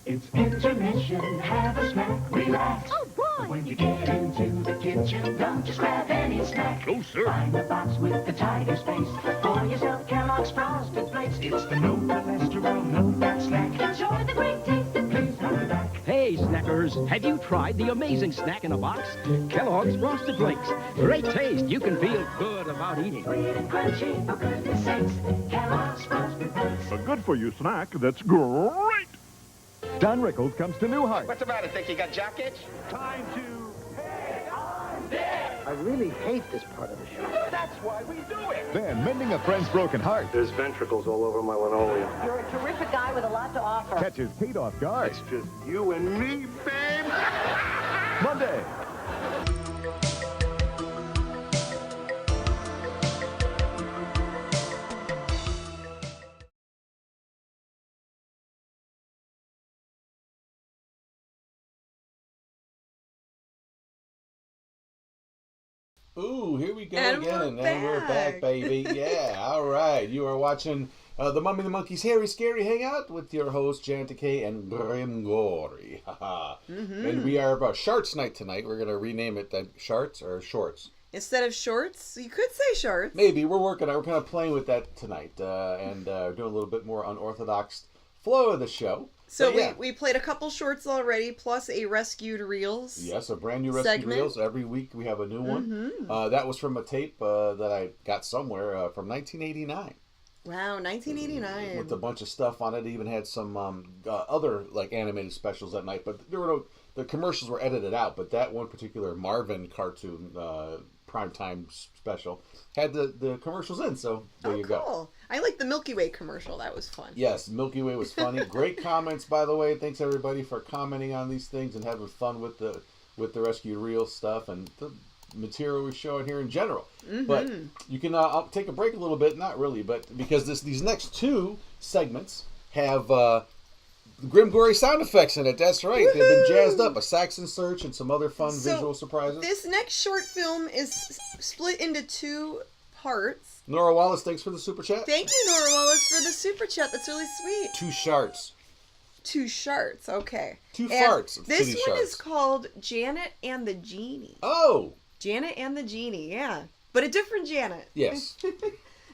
It's intermission, have a snack, relax. Oh, boy! When you get into the kitchen, don't just grab any snack. Oh, sir. Find the box with the tiger's face. For yourself, Kellogg's Frosted Flakes. It's the no cholesterol, no fat snack. Enjoy the great taste of Please hurry back. Hey, snackers, have you tried the amazing snack in a box? Kellogg's Frosted Flakes. Great taste. You can feel good about eating. Sweet and crunchy, for goodness sakes. Kellogg's Frosted Flakes. A good-for-you snack that's great. Don Rickles comes to Newhart. What's the matter? Think you got jock itch? Time to pay on deck. I really hate this part of the show. That's why we do it. Then mending a friend's broken heart. There's ventricles all over my linoleum. You're a terrific guy with a lot to offer. Catches Kate off guard. It's just you and me, babe. Monday. Ooh, here we go And again. we're And we're back, baby. Yeah, all right. You are watching the Mummy and the Monkey's Hairy Scary Hangout with your host, Jan Takei and Grimgory. And we are about Sharts Night tonight. We're going to rename it then Sharts or Shorts. Instead of shorts, you could say shorts. Maybe. We're working on it. We're kind of playing with that tonight and doing a little bit more unorthodox flow of the show. So yeah. we played a couple shorts already, plus a rescued reels. Yes, a brand new rescued reels. Every week we have a new one. That was from a tape that I got somewhere from 1989. Wow, 1989. With a bunch of stuff on it. It even had some other like animated specials that night, but there were the commercials were edited out. But that one particular Marvin cartoon primetime special had the commercials in. So there you go. Cool. I like the Milky Way commercial. That was fun. Yes, Milky Way was funny. Great comments, by the way. Thanks everybody for commenting on these things and having fun with the rescued reel stuff and the material we're showing here in general. But you can I'll take a break a little bit, not really, but because these next two segments have Grim Gory sound effects in it. That's right. They've been jazzed up. A Saxon search and some other fun visual surprises. This next short film is split into two parts. Nora Wallace, thanks for the super chat. Thank you, Nora Wallace, for the super chat. That's really sweet. Two sharts. Two sharts. Okay. Two farts. This one is called Janet and the Genie. Oh. Janet and the Genie. Yeah, but a different Janet. Yes.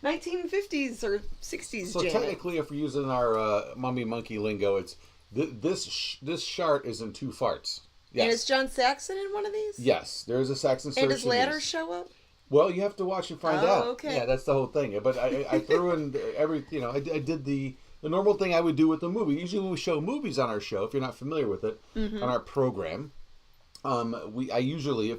1950s or 60s so Janet. Technically, if we're using our mummy monkey lingo, it's this shart is in two farts. Yes. And is John Saxon in one of these? Yes, there is a Saxon search. And does Ladder show up? Well, you have to watch and find out. Okay. Yeah, that's the whole thing. But I threw in every, I did the normal thing I would do with the movie. Usually when we show movies on our show, if you're not familiar with it, on our program, I usually,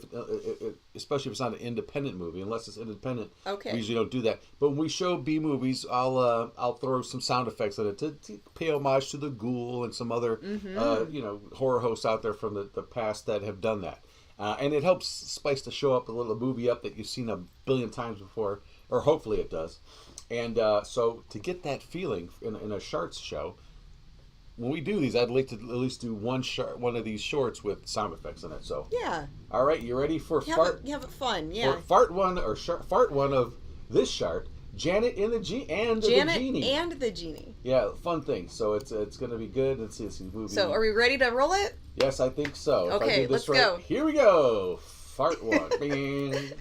especially if it's not an independent movie, unless it's independent, we usually don't do that. But when we show B movies, I'll throw some sound effects in it to pay homage to the Ghoul and some other horror hosts out there from the past that have done that. And it helps spice the show up, a little movie up that you've seen a billion times before, or hopefully it does. And so to get that feeling in a Sharts show, when we do these, I'd like to at least do one of these shorts with sound effects in it. So yeah. All right, you ready for fart? Have it fun, yeah. Fart one of this Shart, Janet and the Genie and the Genie. Yeah, fun thing. So it's going to be good. Let's see this movie. So are we ready to roll it? Yes, I think so. Okay, let's go. Here we go. Fart one. Bing.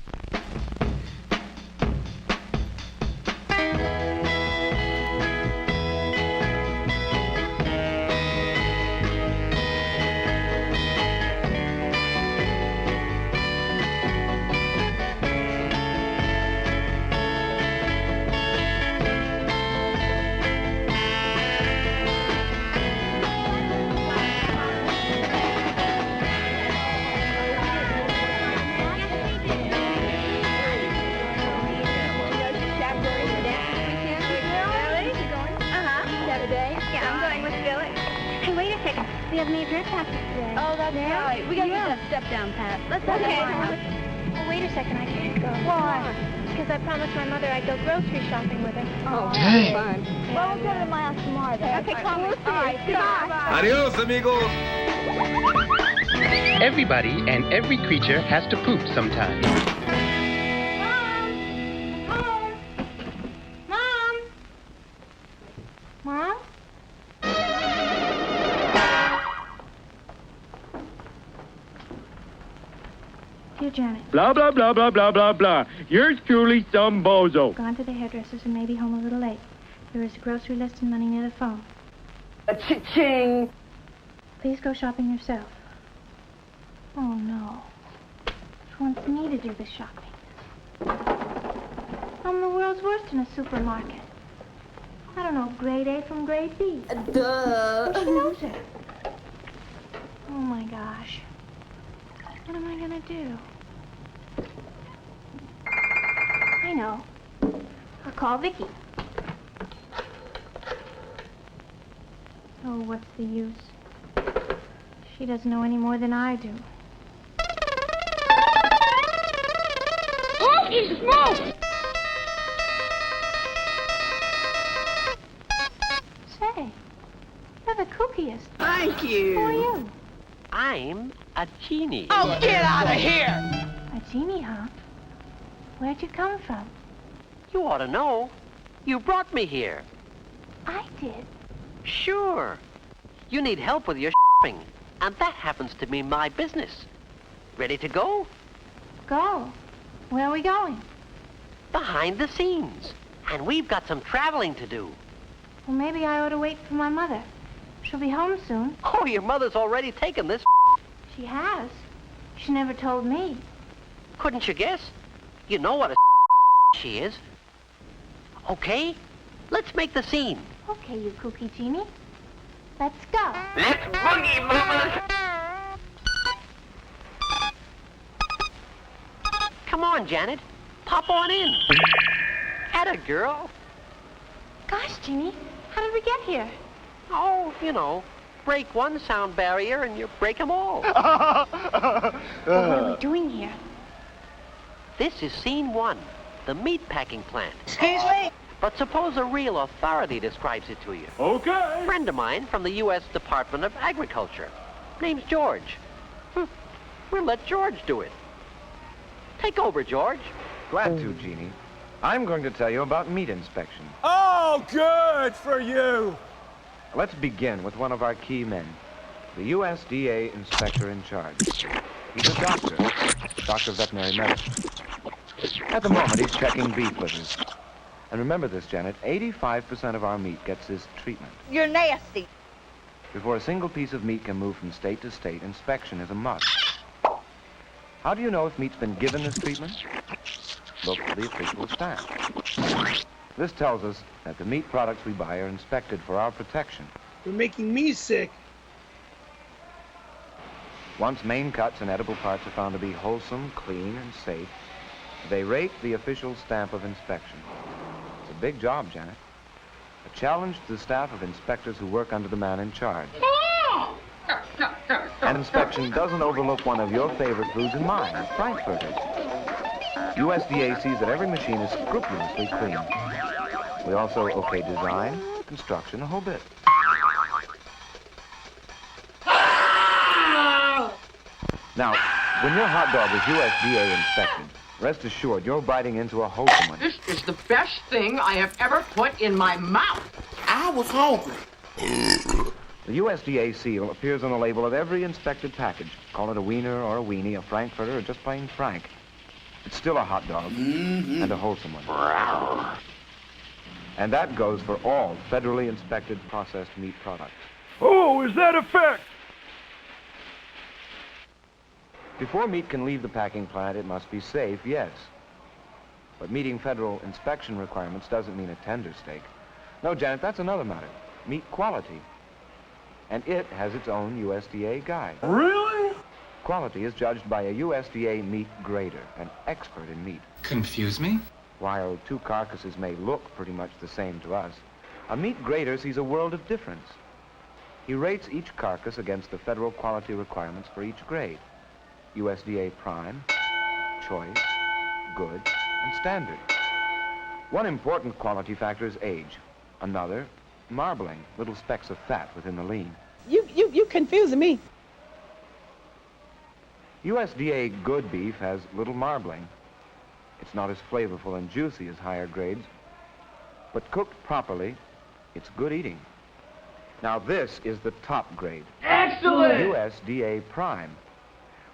We have major practice today. Oh, that's right. We got to get that step down, Pat. Let's have well, wait a second. I can't go. Why? Because I promised my mother I'd go grocery shopping with her. Oh, hey. Fun. Yeah, well, we'll go to my house tomorrow, then. Okay, come on. All right, goodbye. Adios, amigos. Everybody and every creature has to poop sometime. Mom? Dear Janet. Blah, blah, blah, blah, blah, blah, blah. Yours truly, some bozo. Gone to the hairdresser's and maybe home a little late. There is a grocery list and money near the phone. Cha-ching! Please go shopping yourself. Oh, no. She wants me to do the shopping. I'm the world's worst in a supermarket. I don't know grade A from grade B. Duh. She knows it. Oh, my gosh. What am I going to do? I know. I'll call Vicky. Oh, what's the use? She doesn't know any more than I do. Oh, Jesus, move! Say, you're the kookiest. Thank you. Who are you? I'm a genie. Oh, get out of here! A genie, huh? Where'd you come from? You ought to know. You brought me here. I did. Sure. You need help with your shopping, and that happens to be my business. Ready to go? Go. Where are we going? Behind the scenes. And we've got some traveling to do. Well, maybe I ought to wait for my mother. She'll be home soon. Oh, your mother's already taken this. She has. She never told me. Couldn't you guess? You know what a she is. Okay, let's make the scene. Okay, you kooky genie. Let's go. Let's boogie, mama. Come on, Janet. Pop on in. Atta girl. Gosh, Genie, how did we get here? Oh, you know, break one sound barrier and you break them all. Well, what are we doing here? This is scene one, the meat packing plant. Excuse me? But suppose a real authority describes it to you. Okay. A friend of mine from the U.S. Department of Agriculture. Name's George. We'll let George do it. Take over, George. Glad to, Genie. I'm going to tell you about meat inspection. Oh, good for you. Let's begin with one of our key men, the USDA inspector in charge. He's a doctor of veterinary medicine. At the moment, he's checking beef livers. And remember this, Janet, 85% of our meat gets this treatment. You're nasty. Before a single piece of meat can move from state to state, inspection is a must. How do you know if meat's been given this treatment? Look for the official stamp. This tells us that the meat products we buy are inspected for our protection. You're making me sick. Once main cuts and edible parts are found to be wholesome, clean, and safe, they rate the official stamp of inspection. It's a big job, Janet. A challenge to the staff of inspectors who work under the man in charge. And inspection doesn't overlook one of your favorite foods and mine, frankfurters. USDA sees that every machine is scrupulously clean. We also okay design, construction, a whole bit. Now, when your hot dog is USDA inspected, rest assured you're biting into a wholesome one. This is the best thing I have ever put in my mouth. I was hungry. The USDA seal appears on the label of every inspected package. Call it a wiener or a weenie, a frankfurter, or just plain frank. It's still a hot dog, and a wholesome one. And that goes for all federally inspected processed meat products. Oh, is that a fact? Before meat can leave the packing plant, it must be safe, yes. But meeting federal inspection requirements doesn't mean a tender steak. No, Janet, that's another matter. Meat quality. And it has its own USDA guide. Really? Quality is judged by a USDA meat grader, an expert in meat. Confuse me? While two carcasses may look pretty much the same to us, a meat grader sees a world of difference. He rates each carcass against the federal quality requirements for each grade. USDA Prime, Choice, Good, and Standard. One important quality factor is age. Another, marbling, little specks of fat within the lean. You confusing me. USDA Good beef has little marbling. It's not as flavorful and juicy as higher grades, but cooked properly, it's good eating. Now this is the top grade. Excellent! USDA Prime.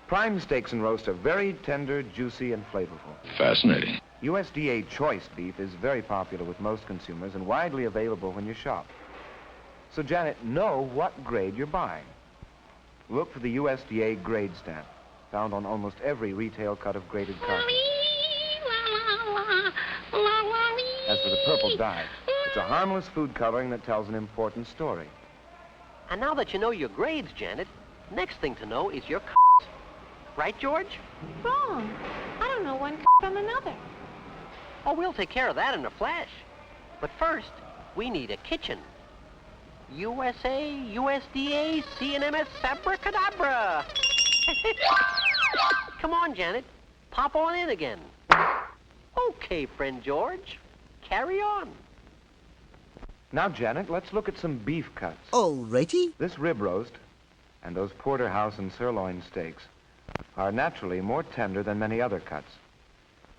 Prime steaks and roast are very tender, juicy, and flavorful. Fascinating. USDA Choice beef is very popular with most consumers and widely available when you shop. So, Janet, know what grade you're buying. Look for the USDA grade stamp, found on almost every retail cut of grated carcass. As for the purple dye, it's a harmless food coloring that tells an important story. And now that you know your grades, Janet, next thing to know is your Right, George? Wrong. I don't know one from another. Oh, we'll take care of that in a flash. But first, we need a kitchen. USA, USDA, CNMS, abracadabra. Come on, Janet. Pop on in again. Okay, friend George. Carry on. Now, Janet, let's look at some beef cuts. Alrighty. This rib roast and those porterhouse and sirloin steaks are naturally more tender than many other cuts.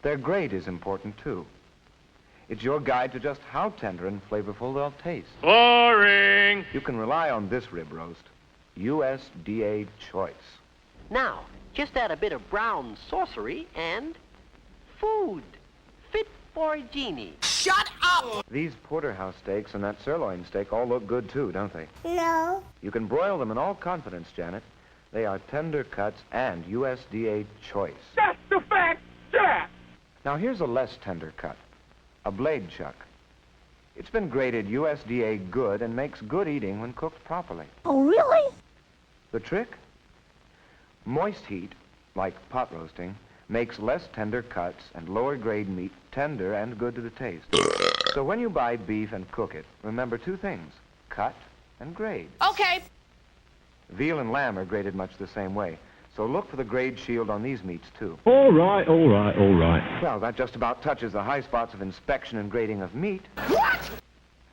Their grade is important, too. It's your guide to just how tender and flavorful they'll taste. Boring! You can rely on this rib roast, USDA choice. Now, just add a bit of brown sorcery and food fit for Genie. Shut up! These porterhouse steaks and that sirloin steak all look good, too, don't they? No. You can broil them in all confidence, Janet. They are tender cuts and USDA choice. That's the fact, Jack! Now, here's a less tender cut, a blade chuck. It's been graded USDA good and makes good eating when cooked properly. Oh, really? The trick? Moist heat, like pot roasting, makes less tender cuts and lower grade meat tender and good to the taste. So when you buy beef and cook it, remember two things, cut and grade. Okay. Veal and lamb are graded much the same way. So look for the grade shield on these meats, too. All right. Well, that just about touches the high spots of inspection and grading of meat. What?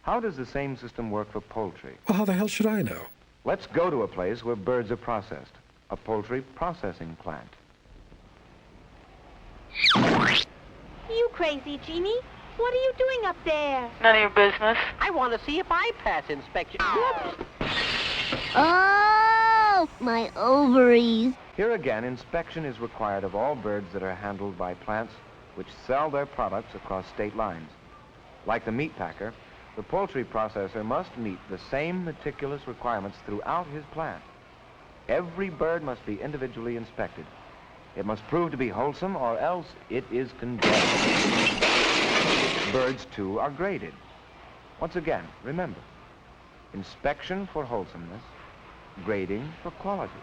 How does the same system work for poultry? Well, how the hell should I know? Let's go to a place where birds are processed, a poultry processing plant. You crazy, Genie? What are you doing up there? None of your business. I want to see if I pass inspection. Whoops! Oh, my ovaries. Here again, inspection is required of all birds that are handled by plants which sell their products across state lines. Like the meat packer, the poultry processor must meet the same meticulous requirements throughout his plant. Every bird must be individually inspected. It must prove to be wholesome or else it is condemned. Birds, too, are graded. Once again, remember, inspection for wholesomeness, grading for quality.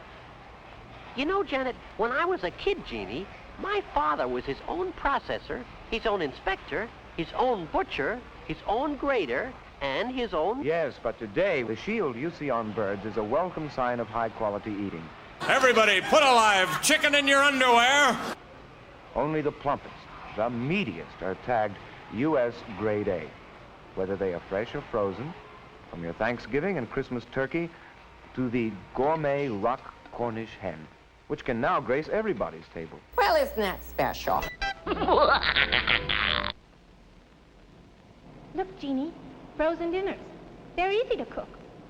You know, Janet, when I was a kid, Genie, my father was his own processor, his own inspector, his own butcher, his own grader, and his own... Yes, but today, the shield you see on birds is a welcome sign of high-quality eating. Everybody, put a live chicken in your underwear! Only the plumpest, the meatiest, are tagged U.S. Grade A, whether they are fresh or frozen, from your Thanksgiving and Christmas turkey to the gourmet rock Cornish hen, which can now grace everybody's table. Well, isn't that special? Look, Genie, frozen dinners. They're easy to cook.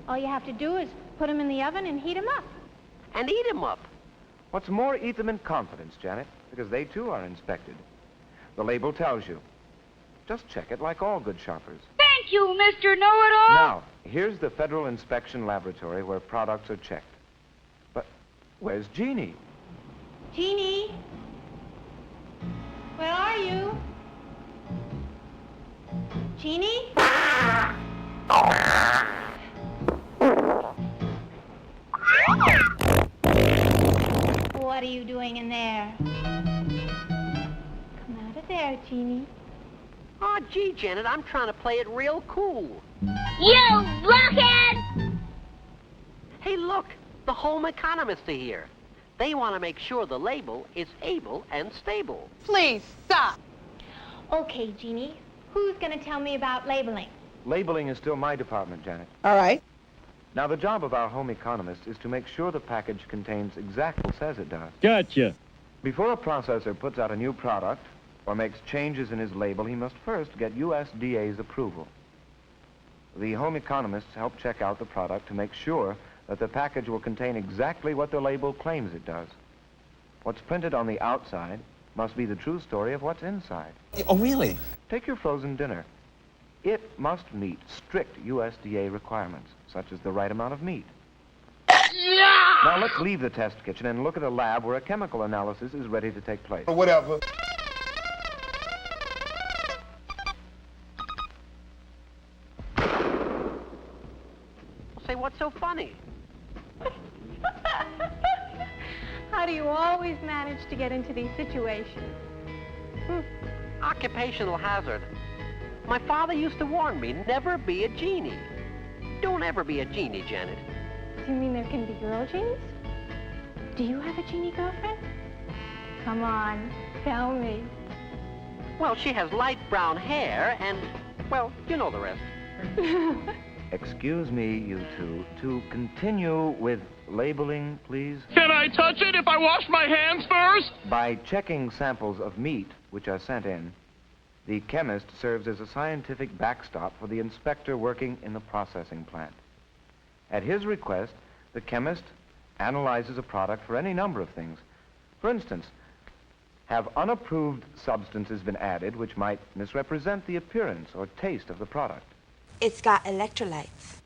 All you have to do is put them in the oven and heat them up. And eat them up. What's more, eat them in confidence, Janet, because they, too, are inspected. The label tells you. Just check it like all good shoppers. Thank you, Mr. Know-It-All. Now, here's the Federal Inspection Laboratory where products are checked. But where's Genie? Genie? Where are you? Genie? What are you doing in there? Come out of there, Genie. Oh, gee, Janet, I'm trying to play it real cool. You blockhead! Hey, look, the home economists are here. They want to make sure the label is able and stable. Please, stop. Okay, Genie, who's going to tell me about labeling? Labeling is still my department, Janet. All right. Now, the job of our home economist is to make sure the package contains exactly what it says it does. Gotcha. Before a processor puts out a new product or makes changes in his label, he must first get USDA's approval. The home economists help check out the product to make sure that the package will contain exactly what the label claims it does. What's printed on the outside must be the true story of what's inside. Oh, really? Take your frozen dinner. It must meet strict USDA requirements, such as the right amount of meat. Now let's leave the test kitchen and look at a lab where a chemical analysis is ready to take place. Or whatever. Say, what's so funny? How do you always manage to get into these situations? occupational hazard. My father used to warn me, never be a genie. Don't ever be a genie, Janet. Do you mean there can be girl genies? Do you have a genie girlfriend? Come on, tell me. Well, she has light brown hair and, well, you know the rest. Excuse me, you two, to continue with labeling, please. Can I touch it if I wash my hands first? By checking samples of meat which are sent in, the chemist serves as a scientific backstop for the inspector working in the processing plant. At his request, the chemist analyzes a product for any number of things. For instance, have unapproved substances been added which might misrepresent the appearance or taste of the product? It's got electrolytes.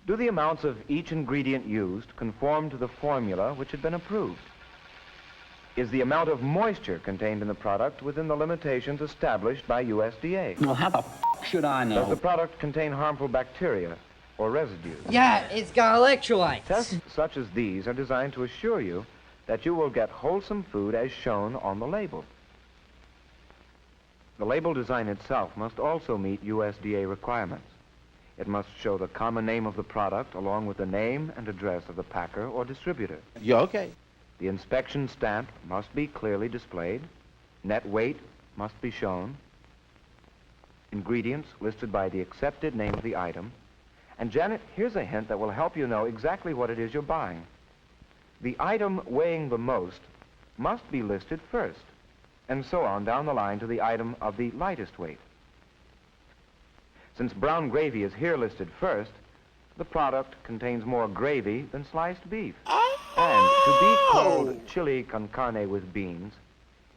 Do the amounts of each ingredient used conform to the formula which had been approved? Is the amount of moisture contained in the product within the limitations established by USDA? Well, how the should I know? Does the product contain harmful bacteria or residues? Yeah, it's got electrolytes. Tests such as these are designed to assure you that you will get wholesome food as shown on the label. The label design itself must also meet USDA requirements. It must show the common name of the product along with the name and address of the packer or distributor. Yeah, okay. The inspection stamp must be clearly displayed. Net weight must be shown. Ingredients listed by the accepted name of the item. And Janet, here's a hint that will help you know exactly what it is you're buying. The item weighing the most must be listed first, and so on down the line to the item of the lightest weight. Since brown gravy is here listed first, the product contains more gravy than sliced beef. And to be called chili con carne with beans,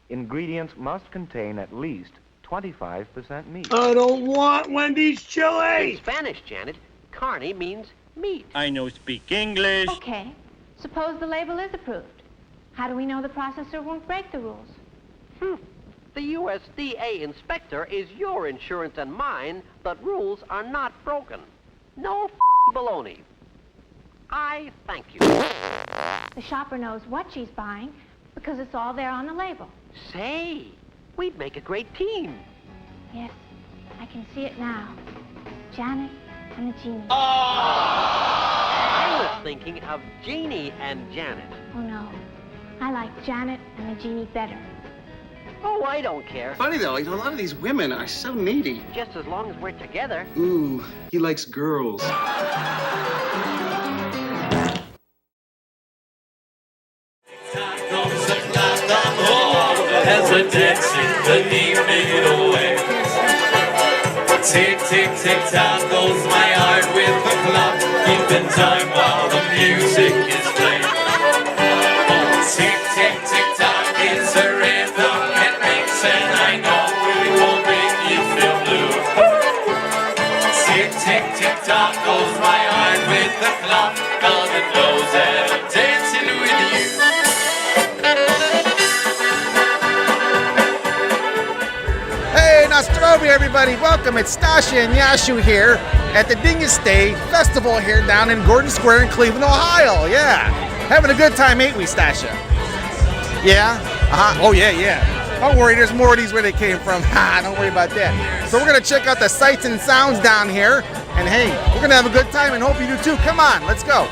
ingredients must contain at least 25% meat. I don't want Wendy's chili! In Spanish, Janet, carne means meat. I know speak English. Okay. Suppose the label is approved. How do we know the processor won't break the rules? The USDA inspector is your insurance and mine, but rules are not broken. No baloney. I thank you. The shopper knows what she's buying because it's all there on the label. Say, we'd make a great team. Yes, I can see it now. Janet and the Genie. I was thinking of Genie and Janet. Oh, no. I like Janet and the Genie better. Oh, I don't care. Funny, though, a lot of these women are so needy. Just as long as we're together. Ooh, he likes girls. As we're dancing the evening away. Tick, tick, tick, tock goes my heart with the clock, keeping time while the music is playing. Oh, tick, tick, tick, tock is a rhythm it makes, and I know it will make you feel blue. Tick, tick, tick, tock goes my heart with the clock, 'cause it knows that I'm dancing with you. Hey, Nostrovia, everybody. Welcome. It's Stasha and Yashu here at the Dingus Day Festival here down in Gordon Square in Cleveland, Ohio. Yeah. Having a good time, ain't we, Stasha? Yeah? Oh, yeah. Don't worry, there's more of these where they came from. Don't worry about that. So we're going to check out the sights and sounds down here. And hey, we're going to have a good time and hope you do too. Come on, let's go.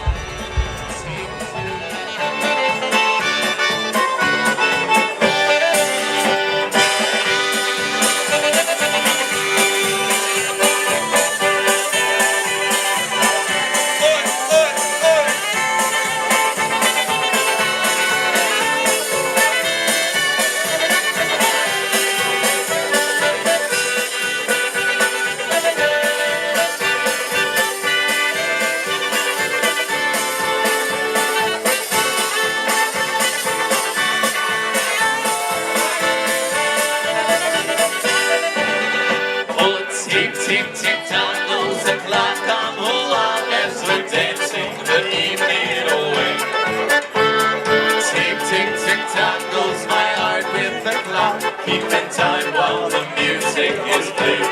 Keeping time while the music is played.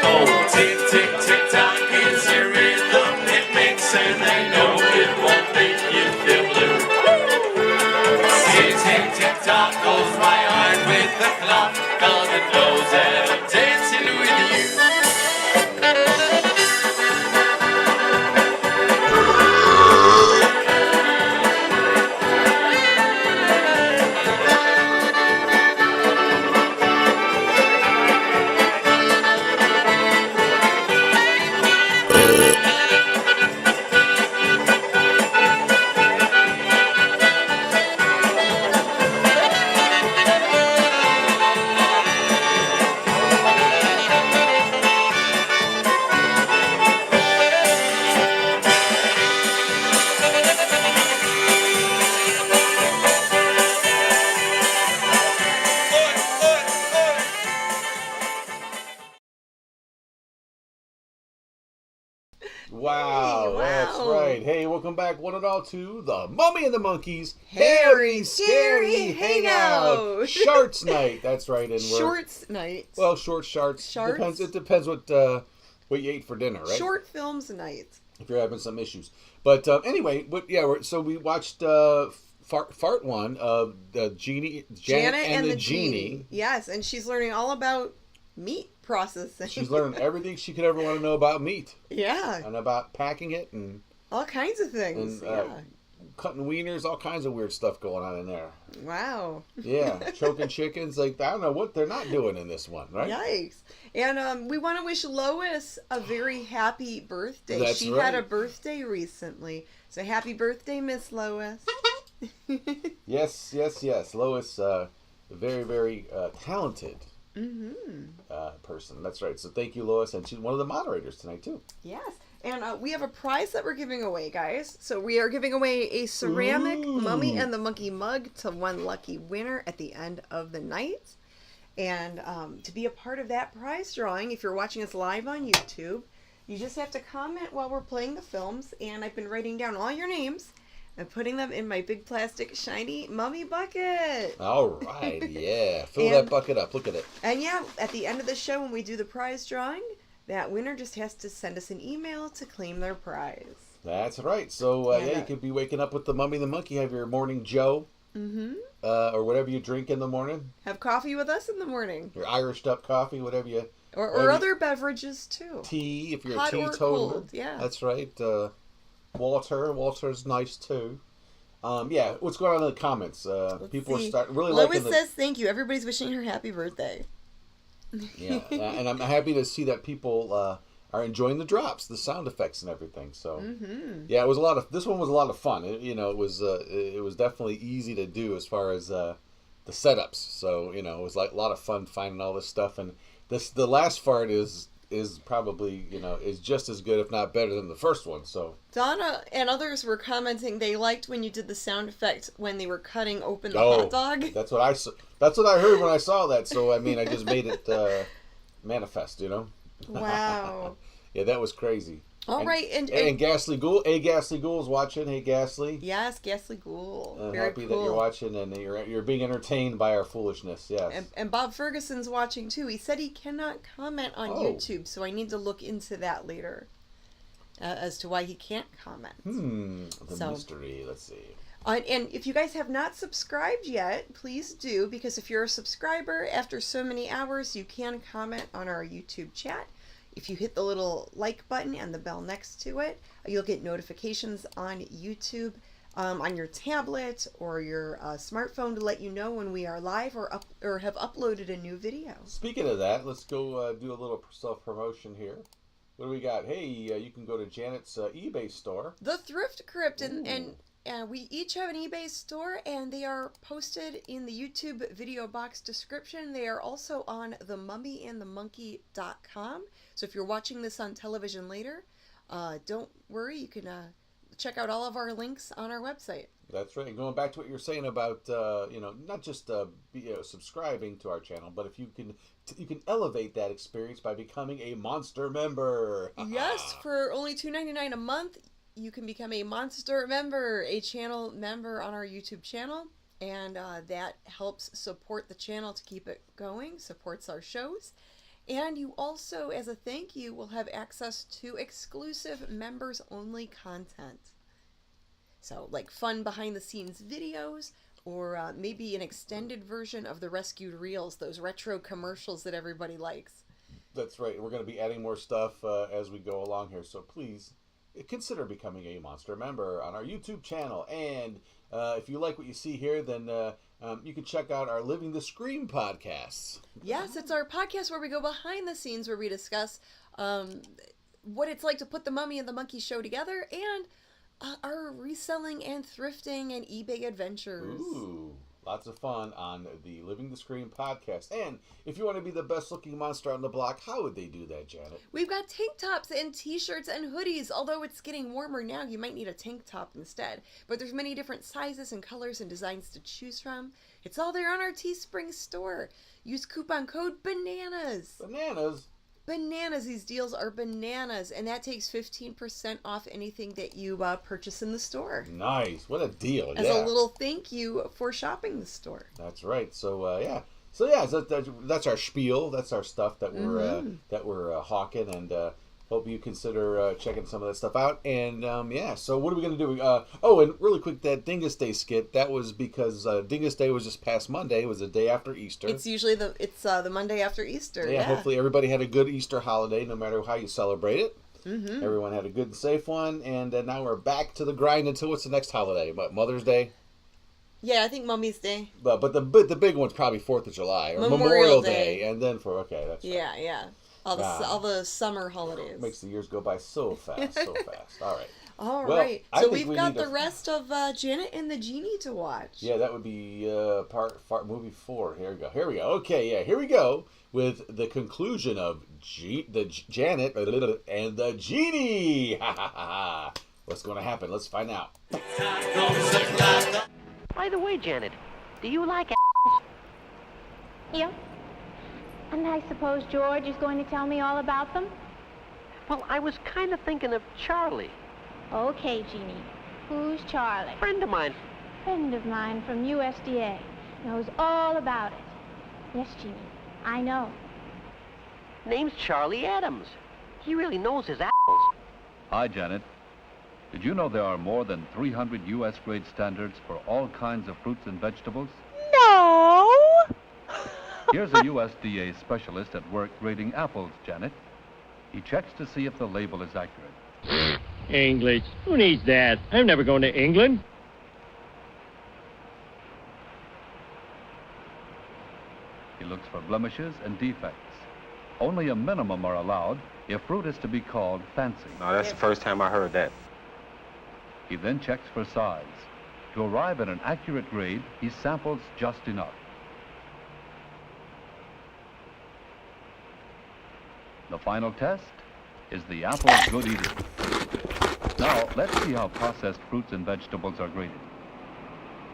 Oh, tick, tick, tick, tock is a rhythm it makes, and I know it won't make you feel blue. Tick, tick, tick, tock goes my heart with the clock, 'cause it knows Wow, that's right. Hey, welcome back, one and all, to the Mummy and the Monkeys Hairy Scary Hangout. Sharts Night. That's right. And Shorts Night. Well, short sharts. Sharts? It depends what you ate for dinner, right? Short films night. If you're having some issues. But anyway, so we watched Fart One of the Genie, Janet and the Genie. Yes, and she's learning all about meat processing. She's learning everything she could ever want to know about meat. Yeah. And about packing it and all kinds of things. And cutting wieners, all kinds of weird stuff going on in there. Wow. Yeah, choking chickens. Like, I don't know what they're not doing in this one, right? Yikes. And we want to wish Lois a very happy birthday. That's she right. had a birthday recently. So happy birthday, Miss Lois. Yes. Lois, very, very talented person. That's right. So thank you, Lois. And she's one of the moderators tonight, too. Yes. And we have a prize that we're giving away, guys. So we are giving away a ceramic Mummy and the Monkey mug to one lucky winner at the end of the night. And to be a part of that prize drawing, if you're watching us live on YouTube, you just have to comment while we're playing the films. And I've been writing down all your names and putting them in my big plastic shiny mummy bucket. All right, yeah. Fill that bucket up. Look at it. And yeah, at the end of the show when we do the prize drawing, that winner just has to send us an email to claim their prize. That's right. So, you could be waking up with the Mummy and the Monkey, have your morning Joe, or whatever you drink in the morning. Have coffee with us in the morning. Your Irish up coffee, whatever you... Or other beverages, too. Tea, if you're hot a teetotaler. or cold, yeah. That's right. Water's nice, too. What's going on in the comments? People are starting really liking Lois says thank you. Everybody's wishing her happy birthday. Yeah, and I'm happy to see that people are enjoying the drops, the sound effects, and everything. So, yeah, it was this one was a lot of fun. It was definitely easy to do as far as the setups. So, it was like a lot of fun finding all this stuff. And the last fart is probably is just as good, if not better, than the first one. So Donna and others were commenting they liked when you did the sound effect when they were cutting open the hot dog. That's what I saw. That's what I heard when I saw that. So I mean, I just made it manifest. Wow. Yeah, that was crazy. All right, and Ghastly Ghoul, Ghastly Ghoul's watching. Hey, Ghastly. Yes, Ghastly Ghoul. Very happy cool. that you're watching and you're being entertained by our foolishness. Yes. And Bob Ferguson's watching too. He said he cannot comment on YouTube, so I need to look into that later as to why he can't comment. The mystery. Let's see. And if you guys have not subscribed yet, please do, because if you're a subscriber, after so many hours, you can comment on our YouTube chat. If you hit the little like button and the bell next to it, you'll get notifications on YouTube on your tablet or your smartphone to let you know when we are live or have uploaded a new video. Speaking of that, let's go do a little self-promotion here. What do we got? Hey, you can go to Janet's eBay store. The Thrift Crypt, and we each have an eBay store, and they are posted in the YouTube video box description. They are also on themummyandthemonkey.com. So if you're watching this on television later, don't worry. You can check out all of our links on our website. That's right. And going back to what you're saying about, not just subscribing to our channel, but if you can elevate that experience by becoming a Monster member. Yes, for only $2.99 a month. You can become a Monster member, a channel member on our YouTube channel, and that helps support the channel to keep it going, supports our shows. And you also, as a thank you, will have access to exclusive members-only content. So, like fun behind-the-scenes videos, or maybe an extended version of the Rescued Reels, those retro commercials that everybody likes. That's right. We're going to be adding more stuff as we go along here, so please consider becoming a Monster member on our YouTube channel. And if you like what you see here, then you can check out our Living the Scream podcasts. Yes, it's our podcast where we go behind the scenes, where we discuss what it's like to put the Mummy and the Monkey show together, and our reselling and thrifting and eBay adventures. Ooh, lots of fun on the Living the Scream podcast. And if you want to be the best looking monster on the block, how would they do that, Janet? We've got tank tops and t-shirts and hoodies. Although it's getting warmer now, you might need a tank top instead. But there's many different sizes and colors and designs to choose from. It's all there on our Teespring store. Use coupon code BANANAS. Bananas? bananas. These deals are bananas, and that takes 15% off anything that you purchase in the store. Nice. What a deal. As a little thank you for shopping the store. That's right. So, So that's our spiel. That's our stuff that we're hawking, and hope you consider checking some of that stuff out. And so what are we gonna do? And really quick, that Dingus Day skit, that was because Dingus Day was just past Monday. It was the day after Easter. It's usually the Monday after Easter. Yeah. Hopefully everybody had a good Easter holiday, no matter how you celebrate it. Mm-hmm. Everyone had a good and safe one, and now we're back to the grind until what's the next holiday? What, Mother's Day? Yeah, I think Mummy's Day. But the big one's probably 4th of July or Memorial Day, and then that's right. Yeah. All the summer holidays. Makes the years go by so fast, so fast. All right. All right. So we've got the rest of Janet and the Genie to watch. Yeah, that would be movie 4. Here we go. Okay, yeah, here we go with the conclusion of Janet and the Genie. What's going to happen? Let's find out. By the way, Janet, do you like Yep. And I suppose George is going to tell me all about them? Well, I was kind of thinking of Charlie. Okay, Genie. Who's Charlie? Friend of mine. Friend of mine from USDA. Knows all about it. Yes, Genie. I know. Name's Charlie Adams. He really knows his apples. Hi, Janet. Did you know there are more than 300 U.S. grade standards for all kinds of fruits and vegetables? No! Here's a USDA specialist at work grading apples, Janet. He checks to see if the label is accurate. English? Who needs that? I'm never going to England. He looks for blemishes and defects. Only a minimum are allowed if fruit is to be called fancy. No, that's the first time I heard that. He then checks for size. To arrive at an accurate grade, he samples just enough. The final test is the apple good eating. Now, let's see how processed fruits and vegetables are graded.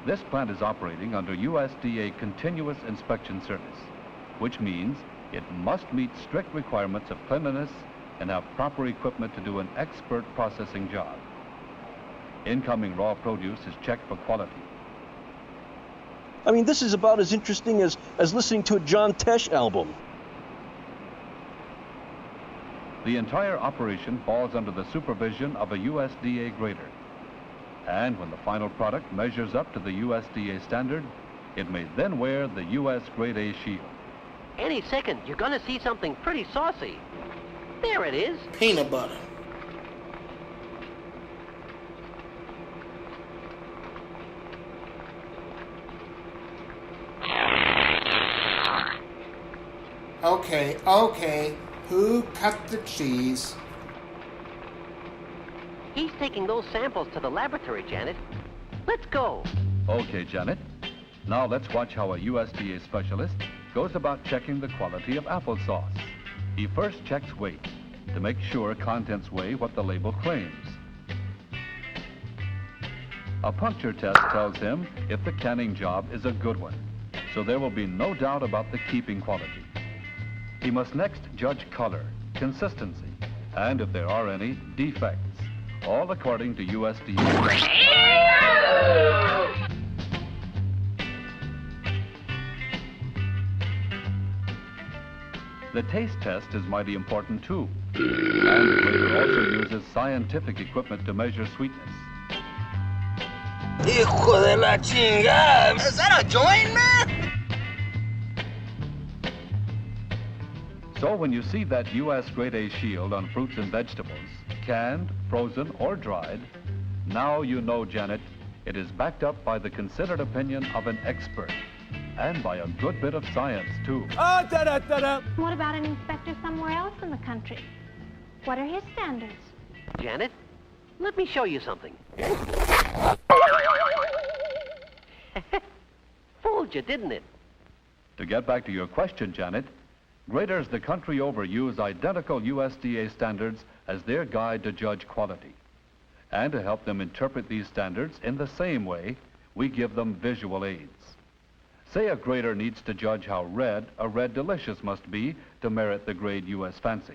This plant is operating under USDA Continuous Inspection Service, which means it must meet strict requirements of cleanliness and have proper equipment to do an expert processing job. Incoming raw produce is checked for quality. I mean, this is about as interesting as listening to a John Tesh album. The entire operation falls under the supervision of a USDA grader. And when the final product measures up to the USDA standard, it may then wear the US Grade A shield. Any second, you're going to see something pretty saucy. There it is. Peanut butter. Okay. Who cut the cheese? He's taking those samples to the laboratory, Janet. Let's go. Okay, Janet. Now let's watch how a USDA specialist goes about checking the quality of applesauce. He first checks weight to make sure contents weigh what the label claims. A puncture test tells him if the canning job is a good one, so there will be no doubt about the keeping quality. He must next judge color, consistency, and if there are any, defects, all according to USDA standards. The taste test is mighty important too, and the grader also uses scientific equipment to measure sweetness. Hijo de la chingada! Is that a joint, man? So when you see that US Grade A shield on fruits and vegetables, canned, frozen, or dried, now you know, Janet, it is backed up by the considered opinion of an expert, and by a good bit of science, too. What about an inspector somewhere else in the country? What are his standards? Janet, let me show you something. Fooled you, didn't it? To get back to your question, Janet, graders the country over use identical USDA standards as their guide to judge quality. And to help them interpret these standards in the same way, we give them visual aids. Say a grader needs to judge how red a Red Delicious must be to merit the grade U.S. Fancy.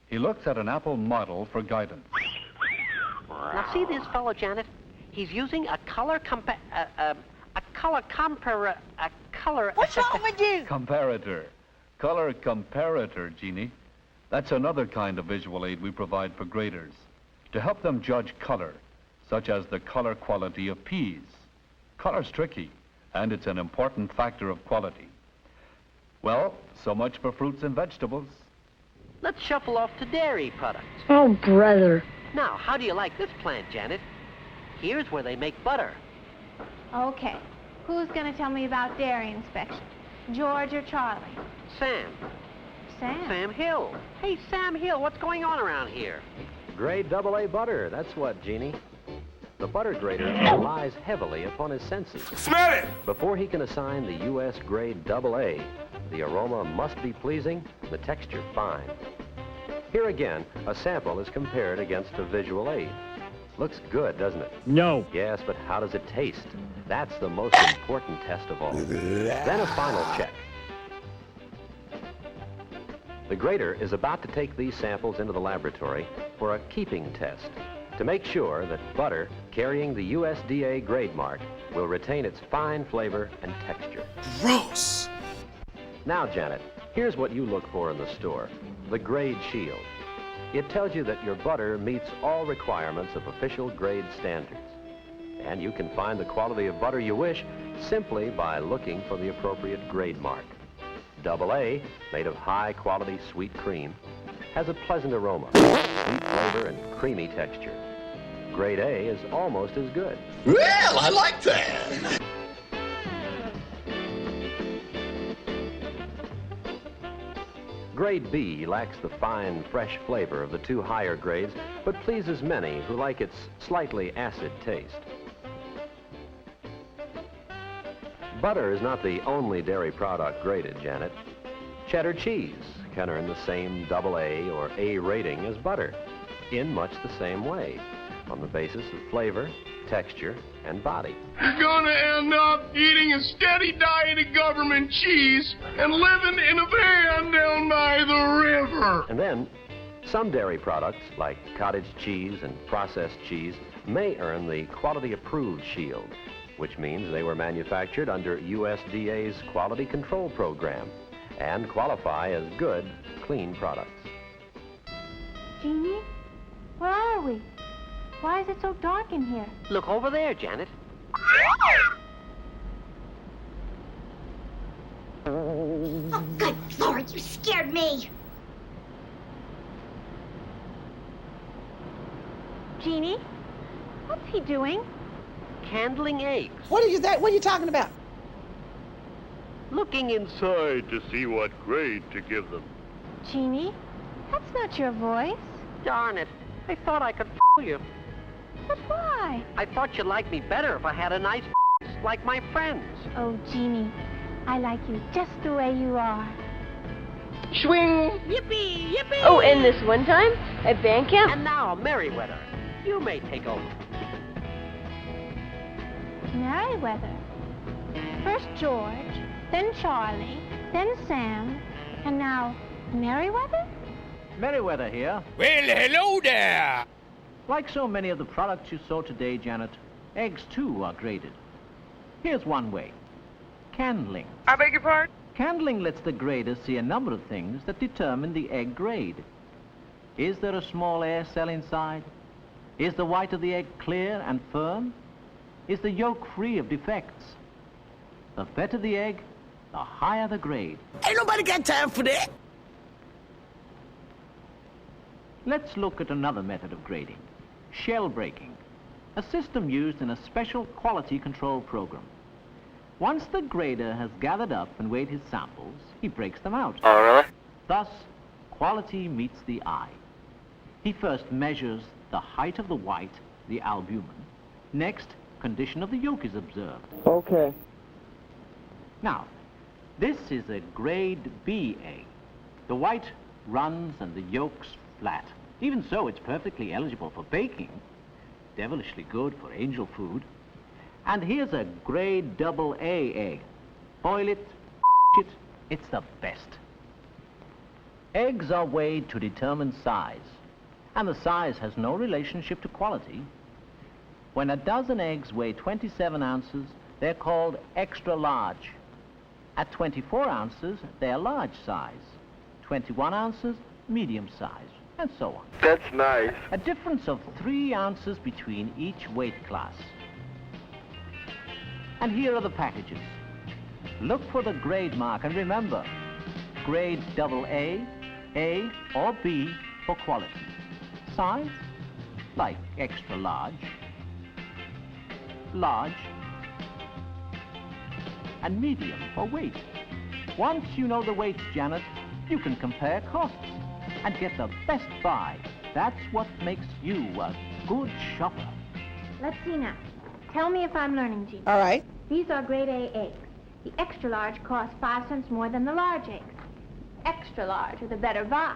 He looks at an apple model for guidance. Now see this fellow, Janet? He's using a color What's wrong with you? Comparator. Color comparator, Genie. That's another kind of visual aid we provide for graders to help them judge color, such as the color quality of peas. Color's tricky, and it's an important factor of quality. Well, so much for fruits and vegetables. Let's shuffle off to dairy products. Oh, brother. Now, how do you like this plant, Janet? Here's where they make butter. Okay. Who's going to tell me about dairy inspection? George or Charlie? Sam. Sam? Sam Hill. Hey, Sam Hill, what's going on around here? Grade AA butter, that's what, Genie. The butter grader relies heavily upon his senses. Smell it! Before he can assign the U.S. grade AA, the aroma must be pleasing, the texture fine. Here again, a sample is compared against a visual aid. Looks good, doesn't it? No. Yes, but how does it taste? That's the most important test of all. Then a final check. The grader is about to take these samples into the laboratory for a keeping test to make sure that butter carrying the USDA grade mark will retain its fine flavor and texture. Gross! Now, Janet, here's what you look for in the store, the grade shield. It tells you that your butter meets all requirements of official grade standards. And you can find the quality of butter you wish simply by looking for the appropriate grade mark. AA, made of high-quality sweet cream, has a pleasant aroma, sweet flavor, and creamy texture. Grade A is almost as good. Well, I like that! Grade B lacks the fine, fresh flavor of the two higher grades, but pleases many who like its slightly acid taste. Butter is not the only dairy product graded, Janet. Cheddar cheese can earn the same AA or A rating as butter, in much the same way, on the basis of flavor, texture, and body. You're gonna end up eating a steady diet of government cheese and living in a van down by the river. And then, some dairy products, like cottage cheese and processed cheese, may earn the Quality Approved Shield, which means they were manufactured under USDA's Quality Control Program and qualify as good, clean products. Genie? Where are we? Why is it so dark in here? Look over there, Janet. Oh, good Lord, you scared me! Genie? What's he doing? Candling eggs. What is that? What are you talking about? Looking inside to see what grade to give them. Genie? That's not your voice. Darn it. I thought I could fool you. But why? I thought you'd like me better if I had a nice like my friends. Oh, Genie, I like you just the way you are. Swing! Yippee! Yippee! Oh, and this one time at band camp? And now, Merriweather, you may take over. Merriweather. First George, then Charlie, then Sam, and now Merriweather? Merriweather here. Well, hello there! Like so many of the products you saw today, Janet, eggs too are graded. Here's one way. Candling. I beg your pardon? Candling lets the grader see a number of things that determine the egg grade. Is there a small air cell inside? Is the white of the egg clear and firm? Is the yolk free of defects? The better the egg, the higher the grade. Ain't nobody got time for that. Let's look at another method of grading. Shell breaking. A system used in a special quality control program. Once the grader has gathered up and weighed his samples, he breaks them out. Oh, really? Thus, quality meets the eye. He first measures the height of the white, the albumin. Next, condition of the yolk is observed. Okay. Now, this is a grade B egg. The white runs and the yolk's flat. Even so, it's perfectly eligible for baking. Devilishly good for angel food. And here's a grade AA egg. boil it, it, it's the best. Eggs are weighed to determine size, and the size has no relationship to quality. When a dozen eggs weigh 27 ounces, they're called extra large. At 24 ounces, they're large size. 21 ounces, medium size, and so on. That's nice. A difference of 3 ounces between each weight class. And here are the packages. Look for the grade mark, and remember, grade AA, A, or B for quality. Size, like extra large, large, and medium for weight. Once you know the weights, Janet, you can compare costs and get the best buy. That's what makes you a good shopper. Let's see now. Tell me if I'm learning, Genie. All right. These are grade A eggs. The extra large cost 5 cents more than the large eggs. Extra large are the better buy.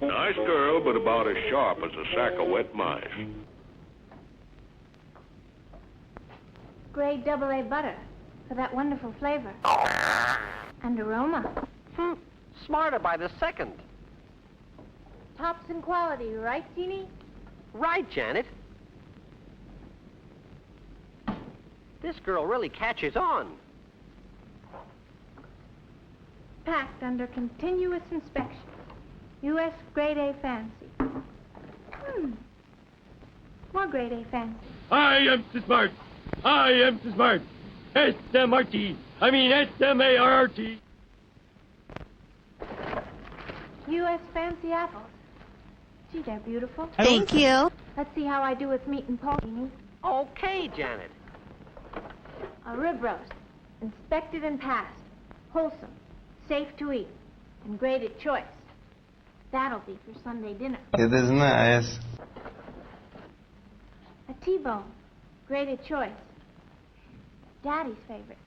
Nice girl, but about as sharp as a sack of wet mice. Grade AA butter for that wonderful flavor and aroma. Smarter by the second. Tops in quality, right, Genie? Right, Janet. This girl really catches on. Packed under continuous inspection. U.S. grade A fancy. More grade A fancy. I am so smart. I am so smart. S-M-R-T. I mean S-M-A-R-T. U.S. fancy apples. Gee, they're beautiful. Thank you. Let's see how I do with meat and pork, Genie. Okay, Janet. A rib roast. Inspected and passed. Wholesome. Safe to eat. And graded choice. That'll be for Sunday dinner. It is nice. A T-bone. Graded choice. Daddy's favorite.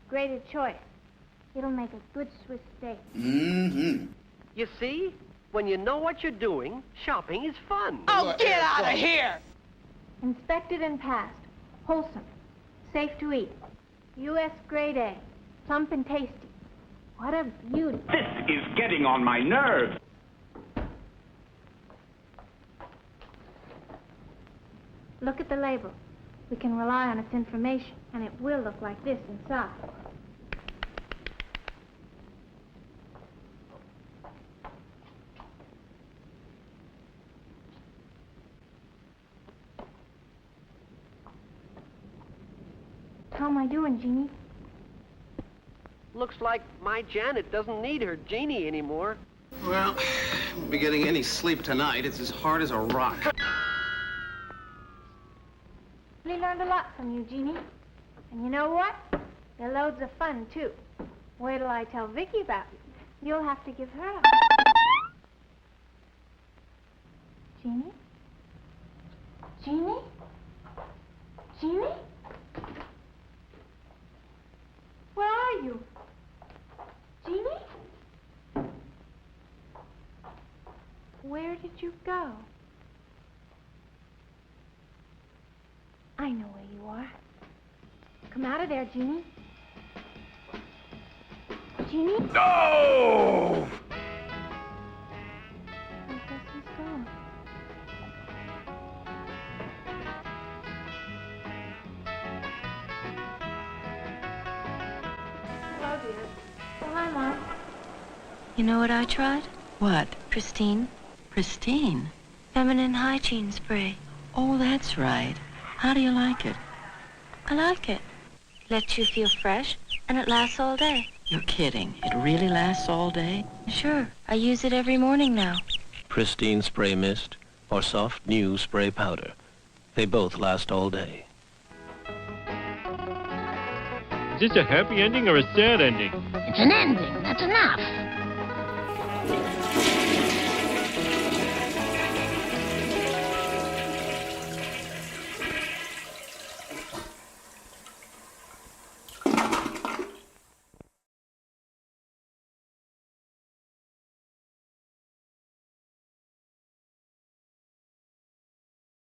Graded choice. It'll make a good Swiss steak. You see? When you know what you're doing, shopping is fun. Oh, get out of here! Inspected and passed. Wholesome. Safe to eat. U.S. grade A. Plump and tasty. What a beauty. This is getting on my nerves. Look at the label. We can rely on its information, and it will look like this inside. How am I doing, Genie? Looks like my Janet doesn't need her Genie anymore. Well, I won't be getting any sleep tonight. It's as hard as a rock. Really learned a lot from you, Genie. And you know what? They're loads of fun, too. Wait till I tell Vicky about you. You'll have to give her a... Genie? Genie? Genie? Where are you? Genie? Where did you go? I know where you are. Come out of there, Genie. Genie? No! I guess he's gone. Hello, dear. Oh, hi, Mom. You know what I tried? What? Pristine. Pristine? Feminine hygiene spray. Oh, that's right. How do you like it? I like it. Lets you feel fresh, and it lasts all day. You're kidding. It really lasts all day? Sure. I use it every morning now. Pristine Spray Mist or Soft New Spray Powder. They both last all day. Is this a happy ending or a sad ending? It's an ending. That's enough.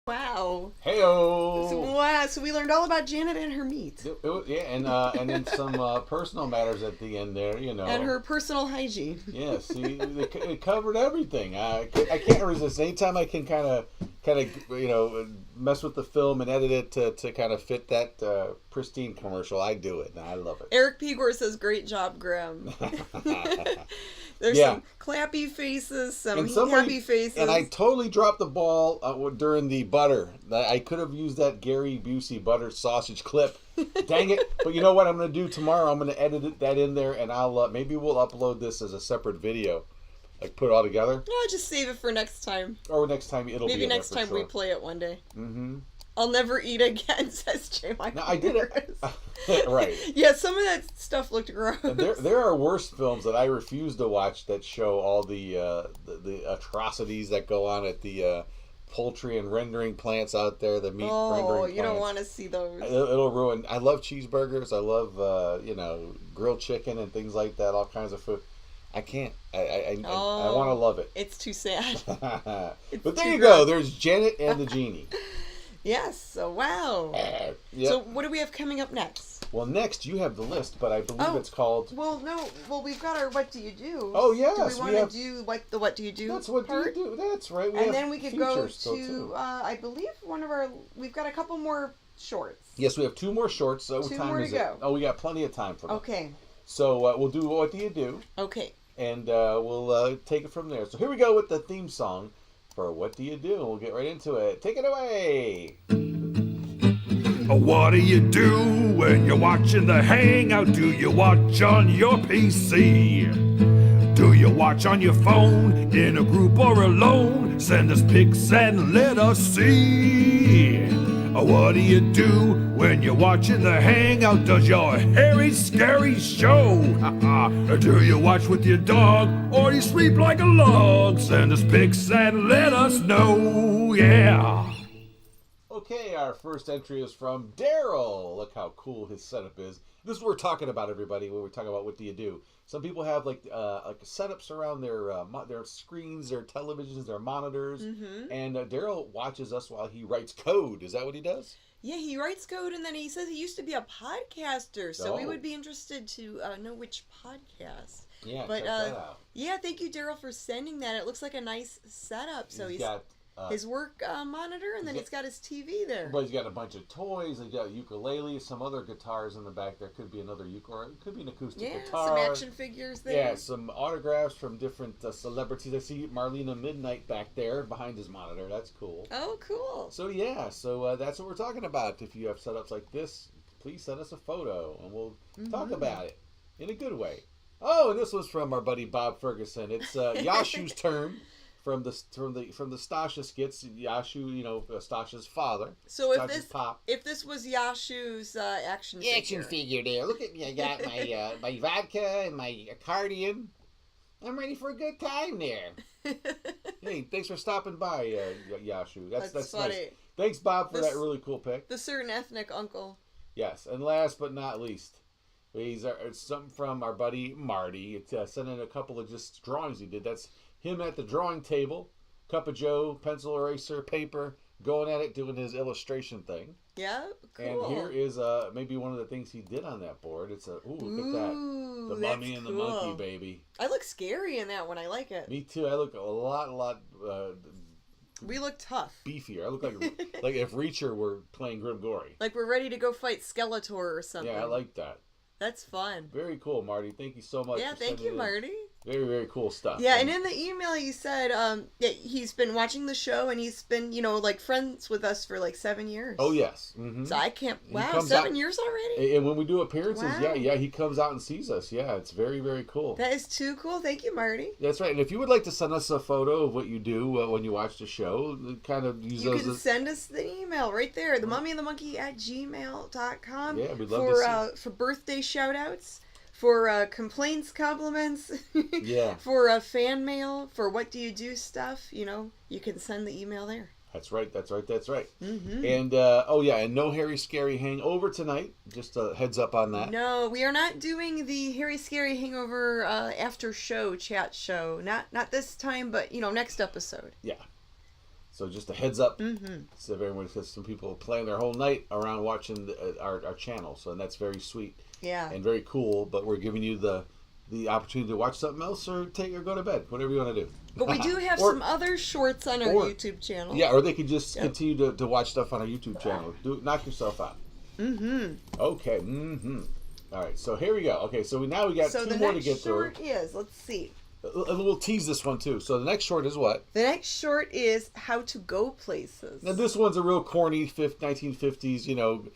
Wow. Heyo. Wow, so we learned all about Janet and her meat. And then some personal matters at the end there, you know. And her personal hygiene. Yeah, see, it covered everything. I can't resist. Anytime I can kind of you know, mess with the film and edit it to kind of fit that pristine commercial, I do it, and I love it. Eric Pegor says, "Great job, Graham." There's some clappy faces, some happy faces. And I totally dropped the ball during the butter. I could have used that Gary Busey butter sausage clip. Dang it. But you know what I'm going to do tomorrow? I'm going to edit that in there, and I'll maybe we'll upload this as a separate video. Like, put it all together. No, just save it for next time. Or next time it'll maybe be next time sure. we play it one day. Mm-hmm. I'll never eat again, says J. Michael. No, I did it. Right. Yeah, some of that stuff looked gross. And there are worse films that I refuse to watch that show all the atrocities that go on at the poultry and rendering plants out there, the meat rendering plants. Oh, you don't want to see those. It'll ruin. I love cheeseburgers. I love, grilled chicken and things like that, all kinds of food. I can't. I want to love it. It's too sad. But there you go. There's Janet and the Genie. Yes. So, wow. Yep. So what do we have coming up next? Well, next you have the list, but I believe it's called... Well, no. Well, we've got our What Do You Do? Oh, yes. Do we want to do the What Do You Do That's What part? Do You Do. That's right. And then we could go to, I believe, we've got a couple more shorts. Yes, we have 2 more shorts. So Two more to go. Oh, we got plenty of time for them. Okay. So we'll do What Do You Do? Okay. And we'll take it from there. So here we go with the theme song for What Do You Do? We'll get right into it. Take it away. What do you do when you're watching the Hangout? Do you watch on your PC? Do you watch on your phone, in a group or alone? Send us pics and let us see. What do you do when you're watching the Hangout? Does your hairy, scary show? Do you watch with your dog, or you sleep like a log? Send us pics and let us know, yeah. Okay, our first entry is from Daryl. Look how cool his setup is. This is what we're talking about, everybody, when we're talking about What Do You Do. Some people have like setups around their screens, their televisions, their monitors. Mm-hmm. And Daryl watches us while he writes code. Is that what he does? Yeah, he writes code, and then he says he used to be a podcaster. So we would be interested to know which podcast. Yeah, but, check that out. Yeah, thank you, Daryl, for sending that. It looks like a nice setup. So he's got his work monitor, and then he's got his TV there. But he's got a bunch of toys. He's got a ukulele, some other guitars in the back. There could be another ukulele. It could be an acoustic guitar. Some action figures there. Yeah, some autographs from different celebrities. I see Marlena Midnight back there behind his monitor. That's cool. Oh, cool. So, that's what we're talking about. If you have setups like this, please send us a photo, and we'll talk about it in a good way. Oh, and this was from our buddy Bob Ferguson. It's Yashu's turn. From the Stasha skits, Yashu, Stasha's father. So Pop. if this was Yashu's action figure there, look at me! I got my my vodka and my accordion. I'm ready for a good time there. Hey, thanks for stopping by, Yashu. That's funny. Nice. Thanks, Bob, for that really cool pic. The certain ethnic uncle. Yes, and last but not least, it's something from our buddy Marty. It's sent in a couple of just drawings he did. That's him at the drawing table, cup of joe, pencil eraser, paper, going at it, doing his illustration thing. Yeah, cool. And here is maybe one of the things he did on that board. It's look at that. The Mummy and the Monkey, baby. I look scary in that one. I like it. Me too. I look a lot we look tough. Beefier. I look like if Reacher were playing Grim Gory. Like we're ready to go fight Skeletor or something. Yeah, I like that. That's fun. Very cool, Marty. Thank you so much. Yeah, thank you, Marty. Very, very cool stuff. Yeah, and in the email he said that he's been watching the show and he's been, friends with us for like 7 years. Oh, yes. Mm-hmm. So I can't... Wow, 7 years already? And when we do appearances, he comes out and sees us. Yeah, it's very, very cool. That is too cool. Thank you, Marty. That's right. And if you would like to send us a photo of what you do when you watch the show, kind of use those... You can send us the email right there, themummyandthemonkey@gmail.com. Yeah, we'd love to see. For birthday shout-outs. For complaints, compliments, yeah. For fan mail, for What Do You Do stuff, you can send the email there. That's right. Mm-hmm. And, and no Harry Scary Hangover tonight. Just a heads up on that. No, we are not doing the Harry Scary Hangover after show, chat show. Not this time, but, next episode. Yeah. So just a heads up. So everyone, because some people plan their whole night around watching our channel. So and that's very sweet. Yeah. And very cool. But we're giving you the opportunity to watch something else or go to bed, whatever you want to do. But we do have some other shorts on our YouTube channel. Yeah, or they could just continue to watch stuff on our YouTube channel. Knock yourself out. Okay. All right. So here we go. Okay. So now we got two more to get through. So the next short is, let's see. We'll tease this one too. So the next short is what? The next short is how to go places. Now this one's a real corny 1950s,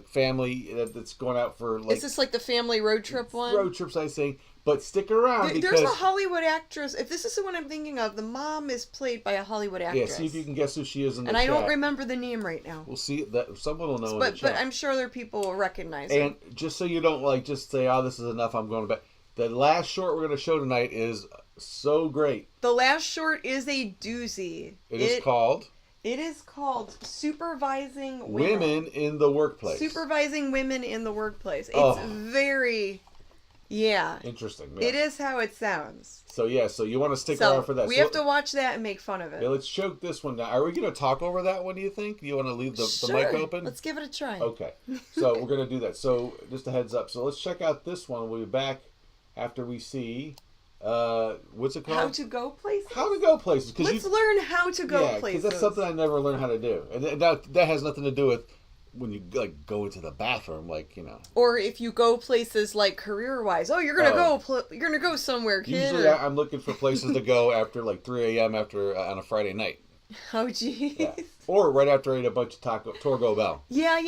family that's going out for like. Is this like the family road trip one? Road trips, I say. But stick around There's a Hollywood actress. If this is the one I'm thinking of, the mom is played by a Hollywood actress. Yeah, see if you can guess who she is in the chat. chat. And I don't remember the name right now. We'll see that someone will know in the chat. But I'm sure other people will recognize it. And just so you don't just say, "Oh, this is enough. I'm going to bed." The last short we're going to show tonight is so great. The last short is a doozy. It is called Supervising Women in the Workplace. Supervising Women in the Workplace. It's very... Yeah. Interesting. Yeah. It is how it sounds. So you want to stick around for that. We have to watch that and make fun of it. Yeah, let's choke this one down. Are we going to talk over that one, do you think? Do you want to leave the mic open? Let's give it a try. Okay. So we're going to do that. So just a heads up. So let's check out this one. We'll be back after we see... what's it called? How to go places? How to go places. Let's learn how to go places. Because that's something I never learned how to do. And that has nothing to do with when you go into the bathroom, Or if you go places like career-wise. Oh, you're gonna you're gonna go somewhere, kid. Usually, I'm looking for places to go after 3 a.m. on a Friday night. Oh, geez. Yeah. Or right after I ate a bunch of Torgo Bell. Yeah.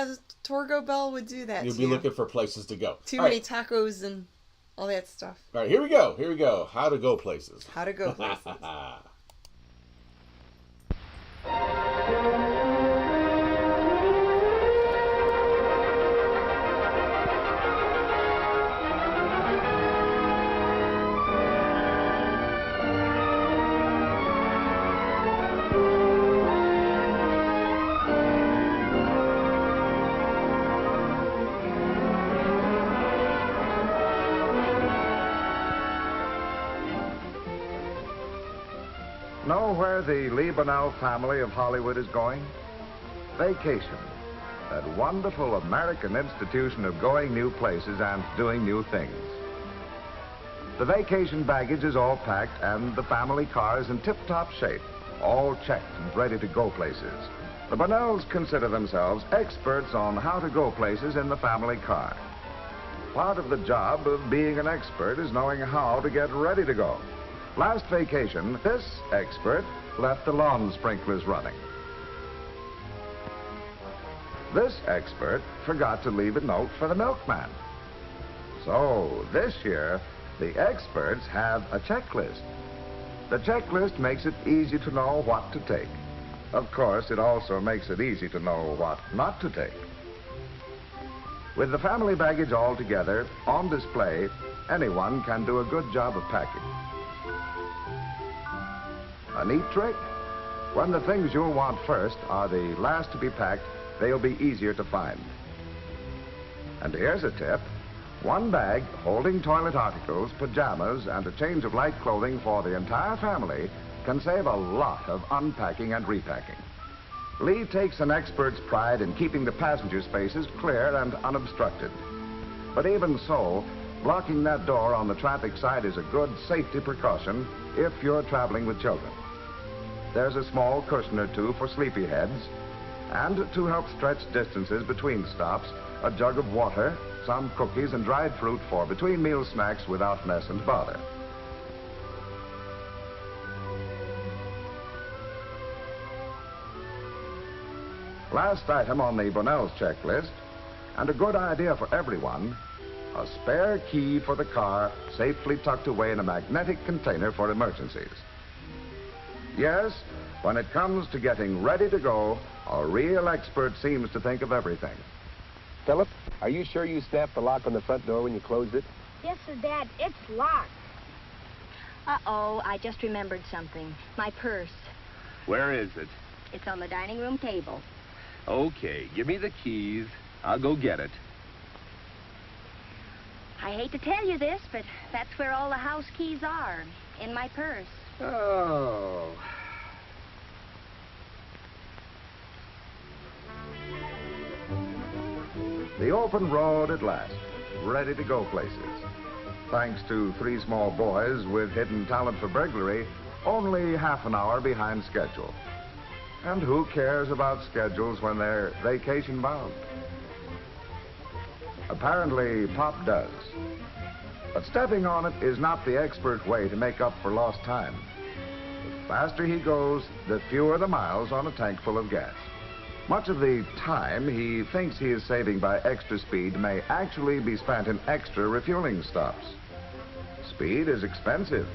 The Torgo Bell would do that. You'll be looking for places to go. Too many tacos and all that stuff. All right, here we go. How to go places. How to go places. Know where the Lee Bonnell family of Hollywood is going? Vacation. That wonderful American institution of going new places and doing new things. The vacation baggage is all packed and the family car is in tip-top shape, all checked and ready to go places. The Bonnells consider themselves experts on how to go places in the family car. Part of the job of being an expert is knowing how to get ready to go. Last vacation, this expert left the lawn sprinklers running. This expert forgot to leave a note for the milkman. So this year, the experts have a checklist. The checklist makes it easy to know what to take. Of course, it also makes it easy to know what not to take. With the family baggage all together, on display, anyone can do a good job of packing. A neat trick? When the things you'll want first are the last to be packed, they'll be easier to find. And here's a tip. One bag holding toilet articles, pajamas, and a change of light clothing for the entire family can save a lot of unpacking and repacking. Lee takes an expert's pride in keeping the passenger spaces clear and unobstructed. But even so, blocking that door on the traffic side is a good safety precaution if you're traveling with children. There's a small cushion or two for sleepyheads, and to help stretch distances between stops, a jug of water, some cookies, and dried fruit for between meal snacks without mess and bother. Last item on the Bonnell's checklist, and a good idea for everyone, a spare key for the car safely tucked away in a magnetic container for emergencies. Yes, when it comes to getting ready to go, a real expert seems to think of everything. Philip, are you sure you snapped the lock on the front door when you closed it? Yes, sir, Dad. It's locked. Uh-oh, I just remembered something. My purse. Where is it? It's on the dining room table. Okay, give me the keys. I'll go get it. I hate to tell you this, but that's where all the house keys are, in my purse. Oh. The open road at last, ready to go places. Thanks to 3 small boys with hidden talent for burglary, only half an hour behind schedule. And who cares about schedules when they're vacation bound? Apparently, Pop does. But stepping on it is not the expert way to make up for lost time. The faster he goes, the fewer the miles on a tank full of gas. Much of the time he thinks he is saving by extra speed may actually be spent in extra refueling stops. Speed is expensive.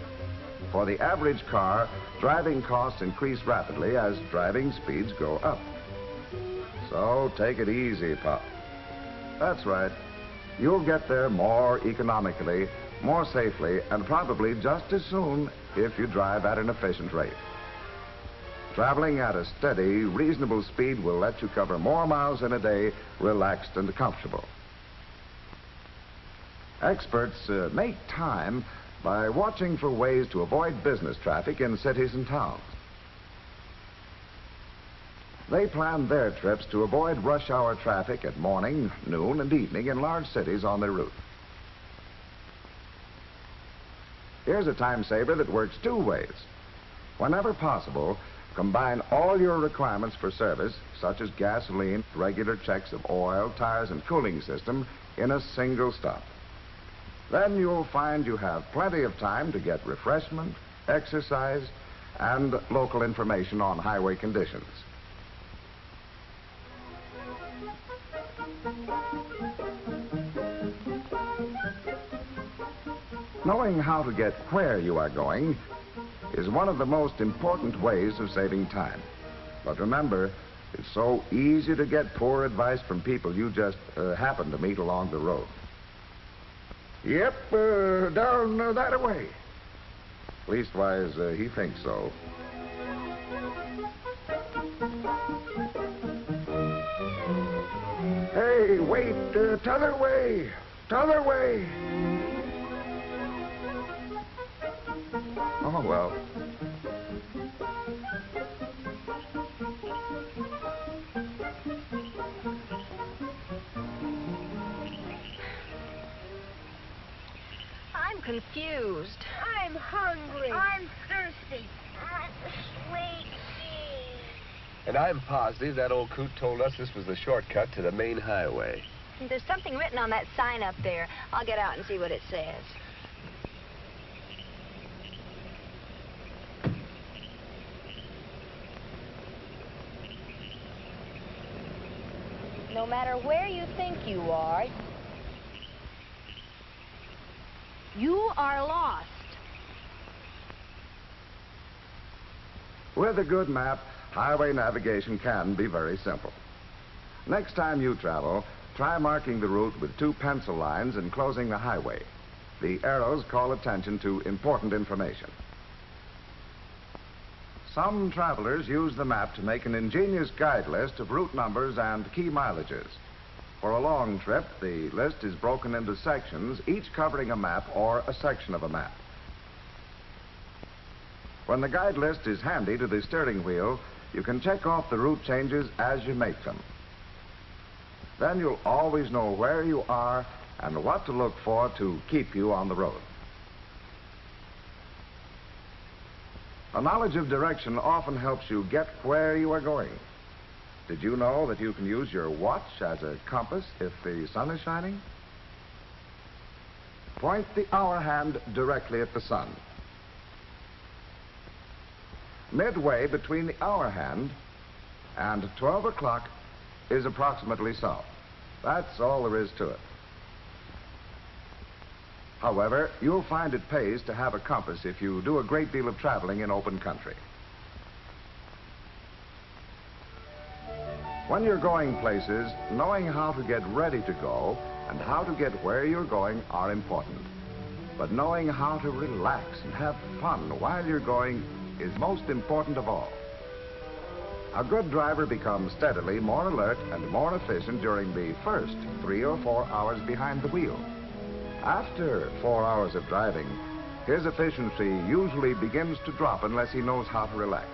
For the average car, driving costs increase rapidly as driving speeds go up. So take it easy, Pop. That's right. You'll get there more economically, more safely, and probably just as soon if you drive at an efficient rate. Traveling at a steady, reasonable speed will let you cover more miles in a day, relaxed and comfortable. Experts make time by watching for ways to avoid business traffic in cities and towns. They plan their trips to avoid rush hour traffic at morning, noon, and evening in large cities on their route. Here's a time saver that works 2 ways. Whenever possible, combine all your requirements for service, such as gasoline, regular checks of oil, tires, and cooling system, in a single stop. Then you'll find you have plenty of time to get refreshment, exercise, and local information on highway conditions. Knowing how to get where you are going is one of the most important ways of saving time. But remember, it's so easy to get poor advice from people you just happen to meet along the road. Yep, down that way. Leastwise, he thinks so. Hey, wait, t'other way, t'other way. Oh, well. I'm confused. I'm hungry. I'm thirsty. I'm sleepy. And I'm positive that old coot told us this was the shortcut to the main highway. There's something written on that sign up there. I'll get out and see what it says. No matter where you think you are, you are lost. With a good map, highway navigation can be very simple. Next time you travel, try marking the route with 2 pencil lines enclosing the highway. The arrows call attention to important information. Some travelers use the map to make an ingenious guide list of route numbers and key mileages. For a long trip, the list is broken into sections, each covering a map or a section of a map. When the guide list is handy to the steering wheel, you can check off the route changes as you make them. Then you'll always know where you are and what to look for to keep you on the road. A knowledge of direction often helps you get where you are going. Did you know that you can use your watch as a compass if the sun is shining? Point the hour hand directly at the sun. Midway between the hour hand and 12 o'clock is approximately south. That's all there is to it. However, you'll find it pays to have a compass if you do a great deal of traveling in open country. When you're going places, knowing how to get ready to go and how to get where you're going are important. But knowing how to relax and have fun while you're going is most important of all. A good driver becomes steadily more alert and more efficient during the first 3 or 4 hours behind the wheel. After 4 hours of driving, his efficiency usually begins to drop unless he knows how to relax.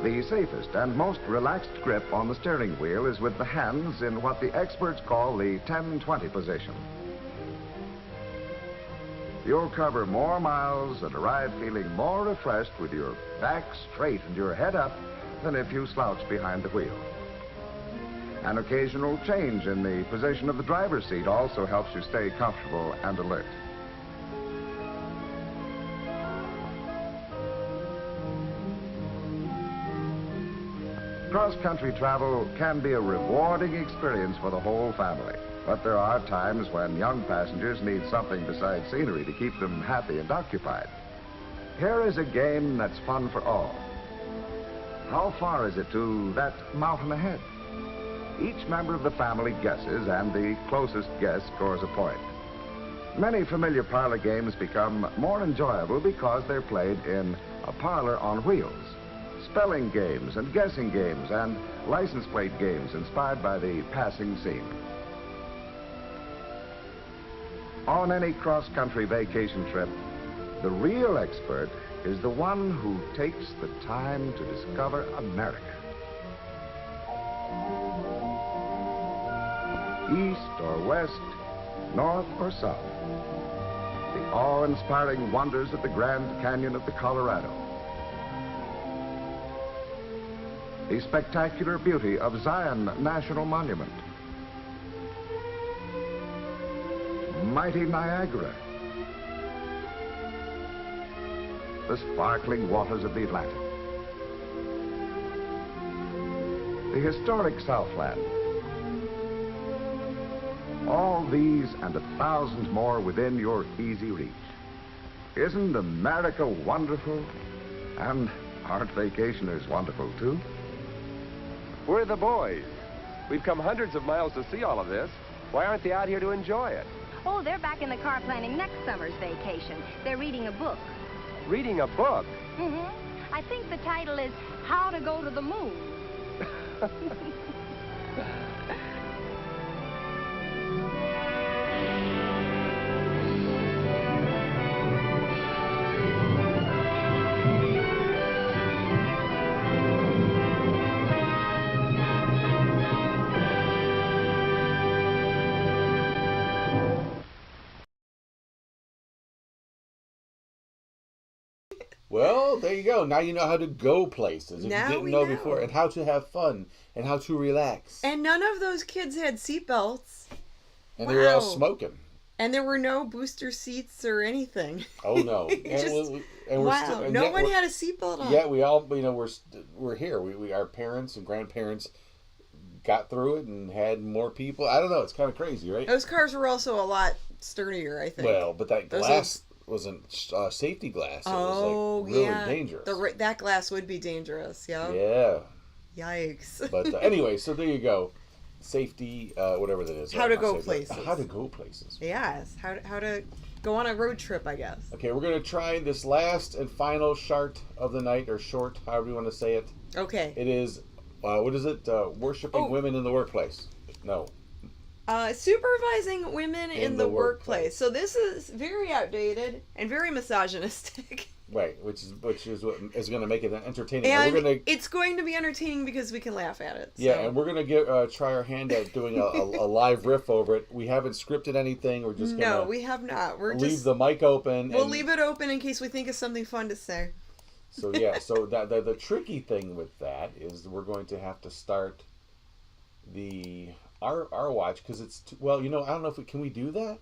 The safest and most relaxed grip on the steering wheel is with the hands in what the experts call the 10-20 position. You'll cover more miles and arrive feeling more refreshed with your back straight and your head up than if you slouch behind the wheel. An occasional change in the position of the driver's seat also helps you stay comfortable and alert. Cross-country travel can be a rewarding experience for the whole family, but there are times when young passengers need something besides scenery to keep them happy and occupied. Here is a game that's fun for all. How far is it to that mountain ahead? Each member of the family guesses, and the closest guess scores a point. Many familiar parlor games become more enjoyable because they're played in a parlor on wheels. Spelling games and guessing games and license plate games inspired by the passing scene. On any cross-country vacation trip, the real expert is the one who takes the time to discover America. East or west, north or south. The awe-inspiring wonders of the Grand Canyon of the Colorado. The spectacular beauty of Zion National Monument. Mighty Niagara. The sparkling waters of the Atlantic. The historic Southland. All these and 1,000 more within your easy reach. Isn't America wonderful? And aren't vacationers wonderful too? We're the boys. We've come hundreds of miles to see all of this. Why aren't they out here to enjoy it? Oh, they're back in the car planning next summer's vacation. They're reading a book. Reading a book? Mm-hmm. I think the title is How to Go to the Moon. Well, there you go. Now you know how to go places if Now you didn't we know know. before, and how to have fun, and how to relax. And none of those kids had seatbelts. And they were all Wow. smoking. And there were no booster seats or anything. Oh no! Wow, no one had a seatbelt on. Yeah, we all, we're here. We our parents and grandparents got through it and had more people. I don't know. It's kind of crazy, right? Those cars were also a lot sturdier, I think. Well, but that Those glass wasn't safety glass. It was like really dangerous. That glass would be dangerous. Yeah. Yeah. Yikes. But anyway, so there you go. Safety, whatever that is. How to go places. How to go places. Yes. How to go on a road trip, I guess. Okay, we're going to try this last and final shart of the night, or short, however you want to say it. Okay. It is, what is it? Worshipping women in the workplace. No. Supervising women in the workplace. So this is very outdated and very misogynistic. Right, which is what is going to make it entertaining. And we're gonna, it's going to be entertaining because we can laugh at it. So. Yeah, and we're going to try our hand at doing a live riff over it. We haven't scripted anything. We're just going to... No, we have not. We're leave just... the mic open. We'll leave it open in case we think of something fun to say. So yeah, so the tricky thing with that is we're going to have to start our watch, because it's I don't know if can we do that?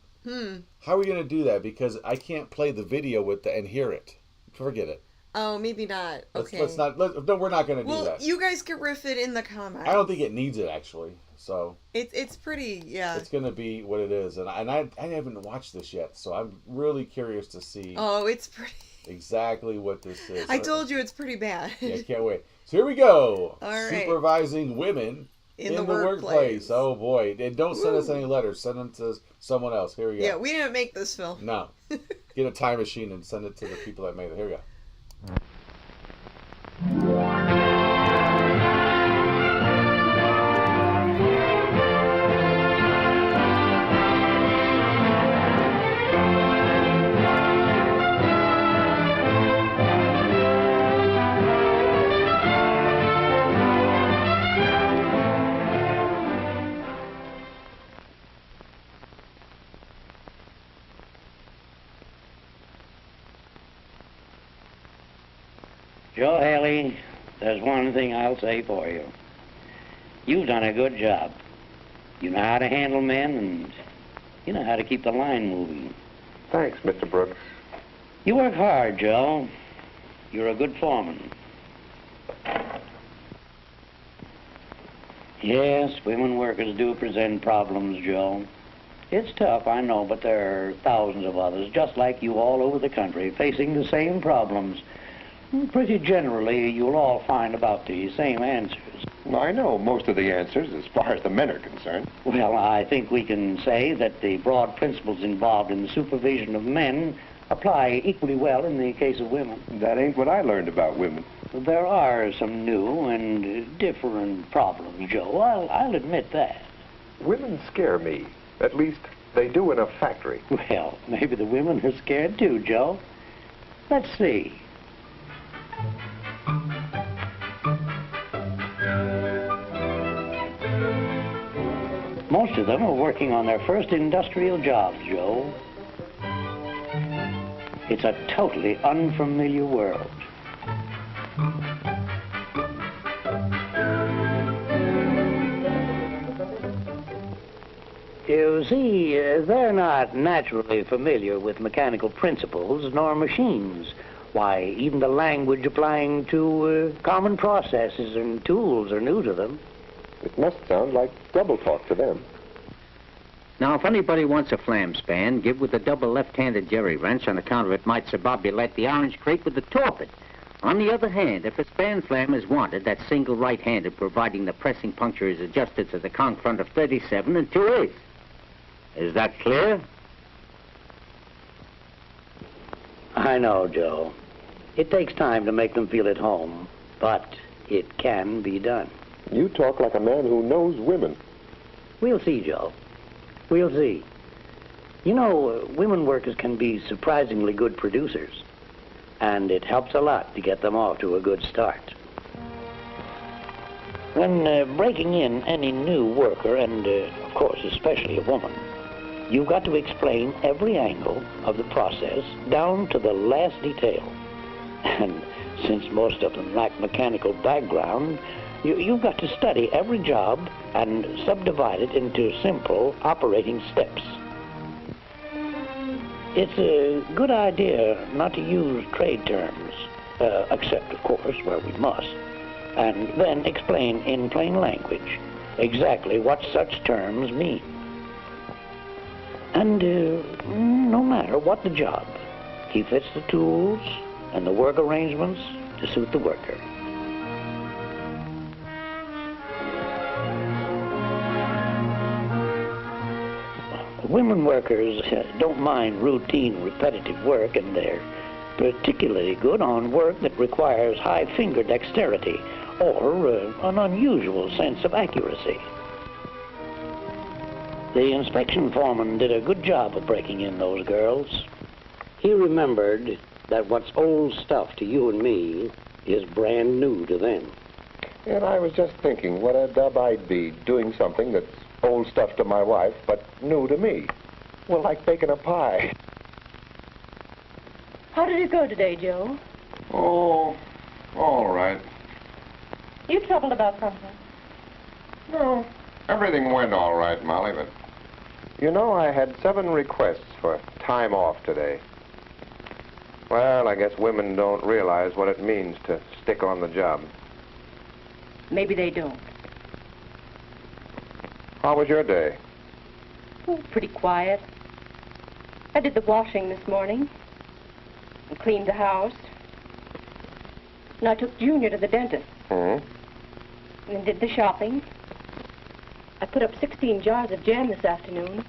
How are we going to do that? Because I can't play the video and hear it. Forget it. Oh, maybe not. Okay. No, we're not going to do that. Well, you guys can riff it in the comments. I don't think it needs it, actually. So it's pretty, yeah. It's going to be what it is, and I haven't watched this yet, so I'm really curious to see. Oh, it's pretty. Exactly what this is. I told you it's pretty bad. Yeah, can't wait. So here we go. All right. Supervising women in the workplace. Oh boy! And don't send us any letters. Send them to someone else. Here we go. Yeah, we didn't make this film. No. Get a time machine and send it to the people that made it. Here we go. Joe Haley, there's one thing I'll say for you. You've done a good job. You know how to handle men, and you know how to keep the line moving. Thanks, Mr. Brooks. You work hard, Joe. You're a good foreman. Yes, women workers do present problems, Joe. It's tough, I know, but there are thousands of others just like you all over the country facing the same problems. Pretty generally, you'll all find about the same answers. I know most of the answers as far as the men are concerned. Well, I think we can say that the broad principles involved in the supervision of men apply equally well in the case of women. That ain't what I learned about women. There are some new and different problems, Joe. I'll admit that. Women scare me. At least, they do in a factory. Well, maybe the women are scared too, Joe. Let's see. Most of them are working on their first industrial jobs, Joe. It's a totally unfamiliar world. You see, they're not naturally familiar with mechanical principles nor machines. Why, even the language applying to common processes and tools are new to them. It must sound like double talk to them. Now, if anybody wants a flam span, give with the double left-handed jerry wrench on account of it might subbobulate the orange crate with the torpid. On the other hand, if a span flam is wanted, that's single right-handed, providing the pressing puncture is adjusted to the conch front of 37 and 2/8. Is that clear? I know, Joe. It takes time to make them feel at home, but it can be done. You talk like a man who knows women. We'll see, Joe. We'll see. You know, women workers can be surprisingly good producers, and it helps a lot to get them off to a good start. When breaking in any new worker, and of course especially a woman, you've got to explain every angle of the process down to the last detail. And since most of them lack mechanical background, you've got to study every job and subdivide it into simple operating steps. It's a good idea not to use trade terms, except, of course, where we must, and then explain in plain language exactly what such terms mean. And no matter what the job, he fits the tools and the work arrangements to suit the worker. Women workers don't mind routine, repetitive work, and they're particularly good on work that requires high finger dexterity or an unusual sense of accuracy. The inspection foreman did a good job of breaking in those girls. He remembered that what's old stuff to you and me is brand new to them. And I was just thinking what a dub I'd be doing something that's old stuff to my wife, but new to me. Well, like baking a pie. How did it go today, Joe? Oh, all right. You troubled about something? No, everything went all right, Molly, but... You know, I had 7 requests for time off today. Well, I guess women don't realize what it means to stick on the job. Maybe they don't. How was your day? Oh, pretty quiet. I did the washing this morning and cleaned the house. And I took Junior to the dentist. Hmm? And did the shopping. I put up 16 jars of jam this afternoon.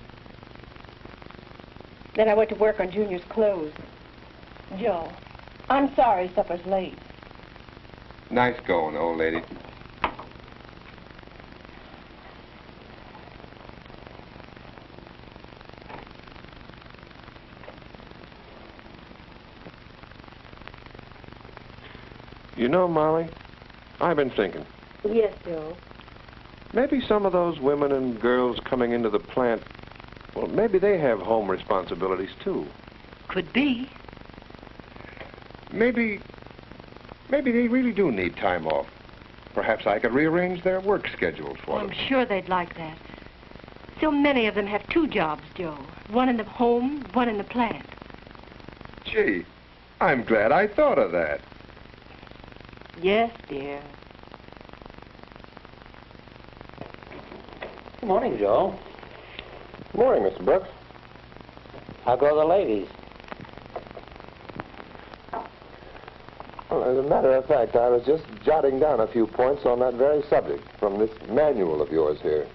Then I went to work on Junior's clothes. Joe, I'm sorry supper's late. Nice going, old lady. You know, Molly, I've been thinking. Yes, Joe. Maybe some of those women and girls coming into the plant, well, maybe they have home responsibilities, too. Could be. Maybe Maybe they really do need time off. Perhaps I could rearrange their work schedules for them. I'm sure they'd like that. So many of them have 2 jobs, Joe. One in the home, one in the plant. Gee, I'm glad I thought of that. Yes, dear. Good morning, Joe. Good morning, Mr. Brooks. How go the ladies? Well, as a matter of fact, I was just jotting down a few points on that very subject from this manual of yours here.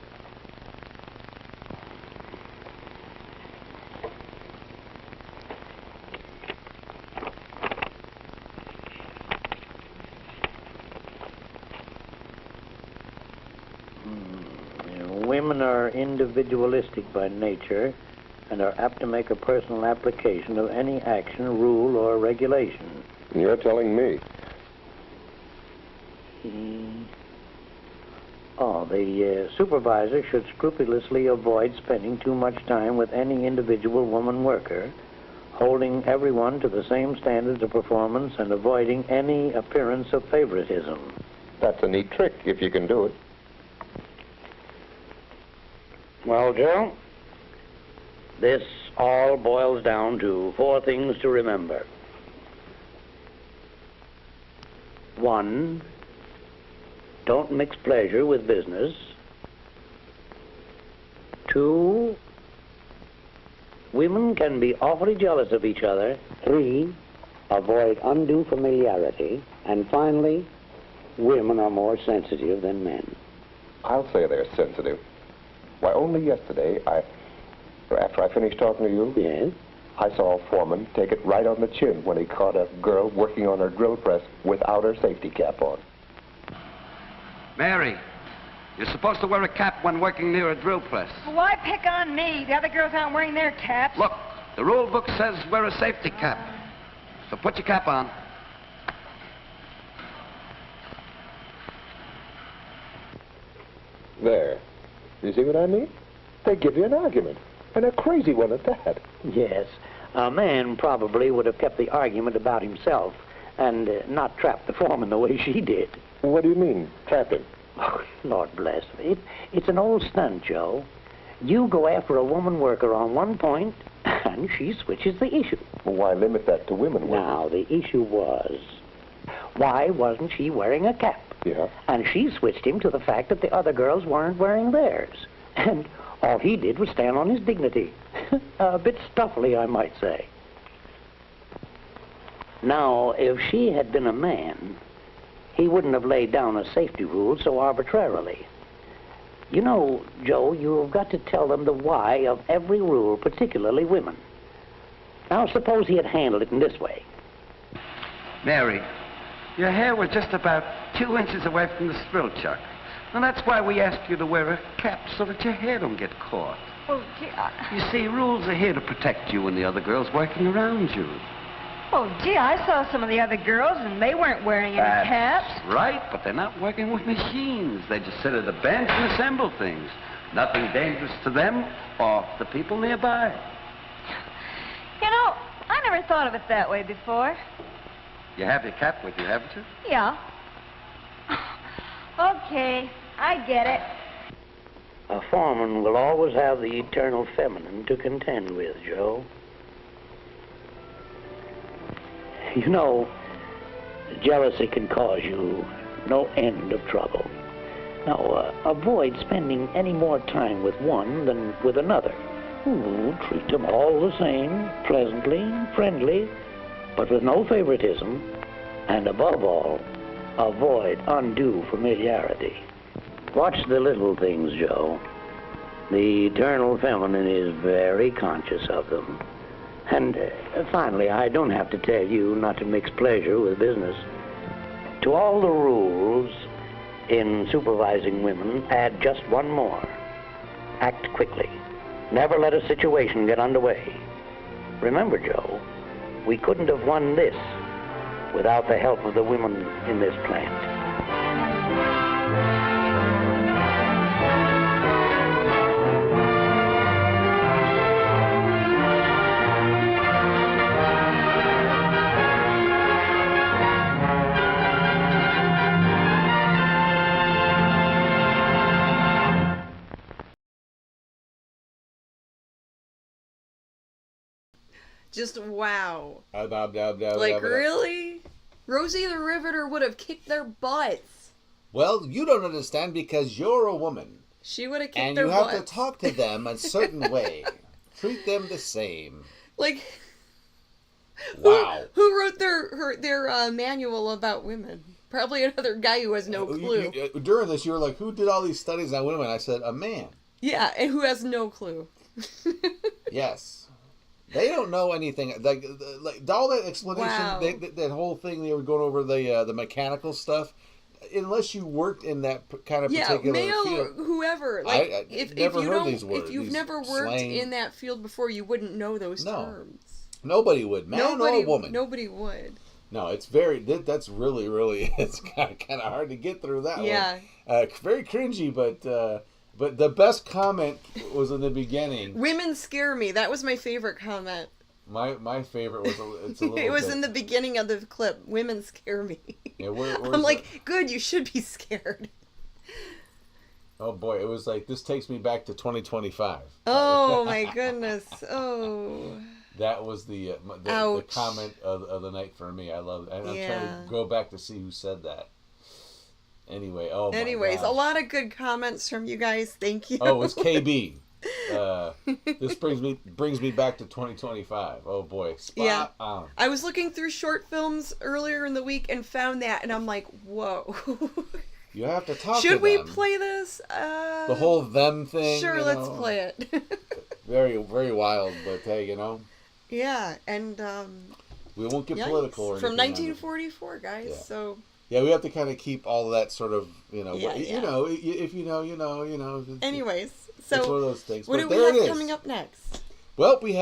Women are individualistic by nature and are apt to make a personal application of any action, rule, or regulation. You're telling me. The supervisor should scrupulously avoid spending too much time with any individual woman worker, holding everyone to the same standards of performance and avoiding any appearance of favoritism. That's a neat trick, if you can do it. Well, Joe, this all boils down to 4 things to remember. 1, don't mix pleasure with business. 2, women can be awfully jealous of each other. 3, avoid undue familiarity. And finally, women are more sensitive than men. I'll say they're sensitive. Why, only yesterday, after I finished talking to you, yes, I saw a foreman take it right on the chin when he caught a girl working on her drill press without her safety cap on. Mary, you're supposed to wear a cap when working near a drill press. Why pick on me? The other girls aren't wearing their caps. Look, the rule book says wear a safety cap. So put your cap on. There. You see what I mean? They give you an argument, and a crazy one at that. Yes, a man probably would have kept the argument about himself and not trapped the foreman the way she did. What do you mean, trap him? Oh, Lord bless me. It's an old stunt, Joe. You go after a woman worker on one point, and she switches the issue. Well, why limit that to women workers? Now, the issue was, why wasn't she wearing a cap? Yeah. And she switched him to the fact that the other girls weren't wearing theirs. And all he did was stand on his dignity. A bit stuffily, I might say. Now, if she had been a man, he wouldn't have laid down a safety rule so arbitrarily. You know, Joe, you've got to tell them the why of every rule, particularly women. Now, suppose he had handled it in this way. Mary, your hair was just about 2 inches away from the thrill chuck. And that's why we asked you to wear a cap so that your hair don't get caught. Oh, gee, You see, rules are here to protect you and the other girls working around you. Oh, gee, I saw some of the other girls, and they weren't wearing any caps. Right, but they're not working with machines. They just sit at a bench and assemble things. Nothing dangerous to them or the people nearby. You know, I never thought of it that way before. You have your cap with you, haven't you? Yeah. Okay, I get it. A foreman will always have the eternal feminine to contend with, Joe. You know, jealousy can cause you no end of trouble. Now, avoid spending any more time with one than with another. Ooh, treat them all the same, pleasantly, friendly, but with no favoritism. And above all, avoid undue familiarity. Watch the little things, Joe. The eternal feminine is very conscious of them. And finally, I don't have to tell you not to mix pleasure with business. To all the rules in supervising women, add just one more. Act quickly. Never let a situation get underway. Remember, Joe, we couldn't have won this without the help of the women in this plant. Just wow. Like, really? Rosie the Riveter would have kicked their butts. Well, you don't understand because you're a woman. She would have kicked and their butts. And you have to talk to them a certain way. Treat them the same. Like, wow. Who wrote their manual about women? Probably another guy who has no clue. During this, you were like, who did all these studies on women? I said, a man. Yeah, and who has no clue. Yes. They don't know anything. Like all that explanation, wow. That whole thing they were going over the mechanical stuff. Unless you worked in that kind of particular male field, or whoever. Like, if you've never worked slang. in that field before, you wouldn't know those terms. Nobody would, man or woman. Nobody would. No, it's that's really it's kind of hard to get through that one. Very cringy, but the best comment was in the beginning. Women scare me. That was my favorite comment. My favorite was it's a little. It was in the beginning of the clip. Women scare me. Yeah, I'm like, good. You should be scared. Oh boy, it was like this takes me back to 2025. Oh my goodness. Oh. That was the comment of the night for me. I love it. And I'm trying to go back to see who said that. Anyway, Anyways, a lot of good comments from you guys. Thank you. Oh, it's KB. This brings me back to 2025. Oh boy, spot on. I was looking through short films earlier in the week and found that, and I'm like, whoa. You have to talk. Should we play this? The whole them thing. Sure, let's play it. Very, very wild, but hey, Yeah, and we won't get political or from anything. 1944, guys. Yeah. So. Yeah, we have to kind of keep all of that sort of, if you know, Anyways, so it's one of those things. What do we have coming up next? Well, we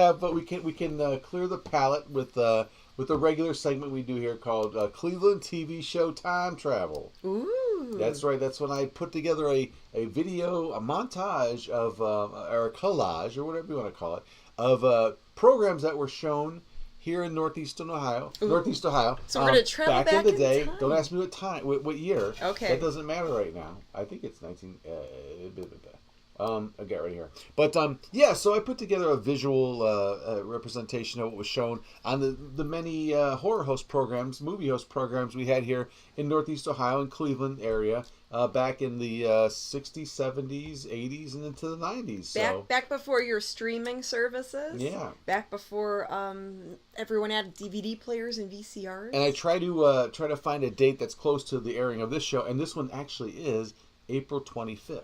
can clear the palate with the regular segment we do here called Cleveland TV Show Time Travel. Ooh. That's right. That's when I put together a montage of or a collage or whatever you want to call it of programs that were shown here in Northeastern Ohio. Ooh. Northeast Ohio. So we're going to travel back in the day. time. Don't ask me what year. Okay. That doesn't matter right now. I think it's 19... I'll get right here. But, so I put together a visual representation of what was shown on the many horror host programs, movie host programs we had here in Northeast Ohio and Cleveland area back in the 60s, 70s, 80s, and into the 90s. Back before your streaming services. Yeah. Back before everyone had DVD players and VCRs. And I try to find a date that's close to the airing of this show, and this one actually is April 25th.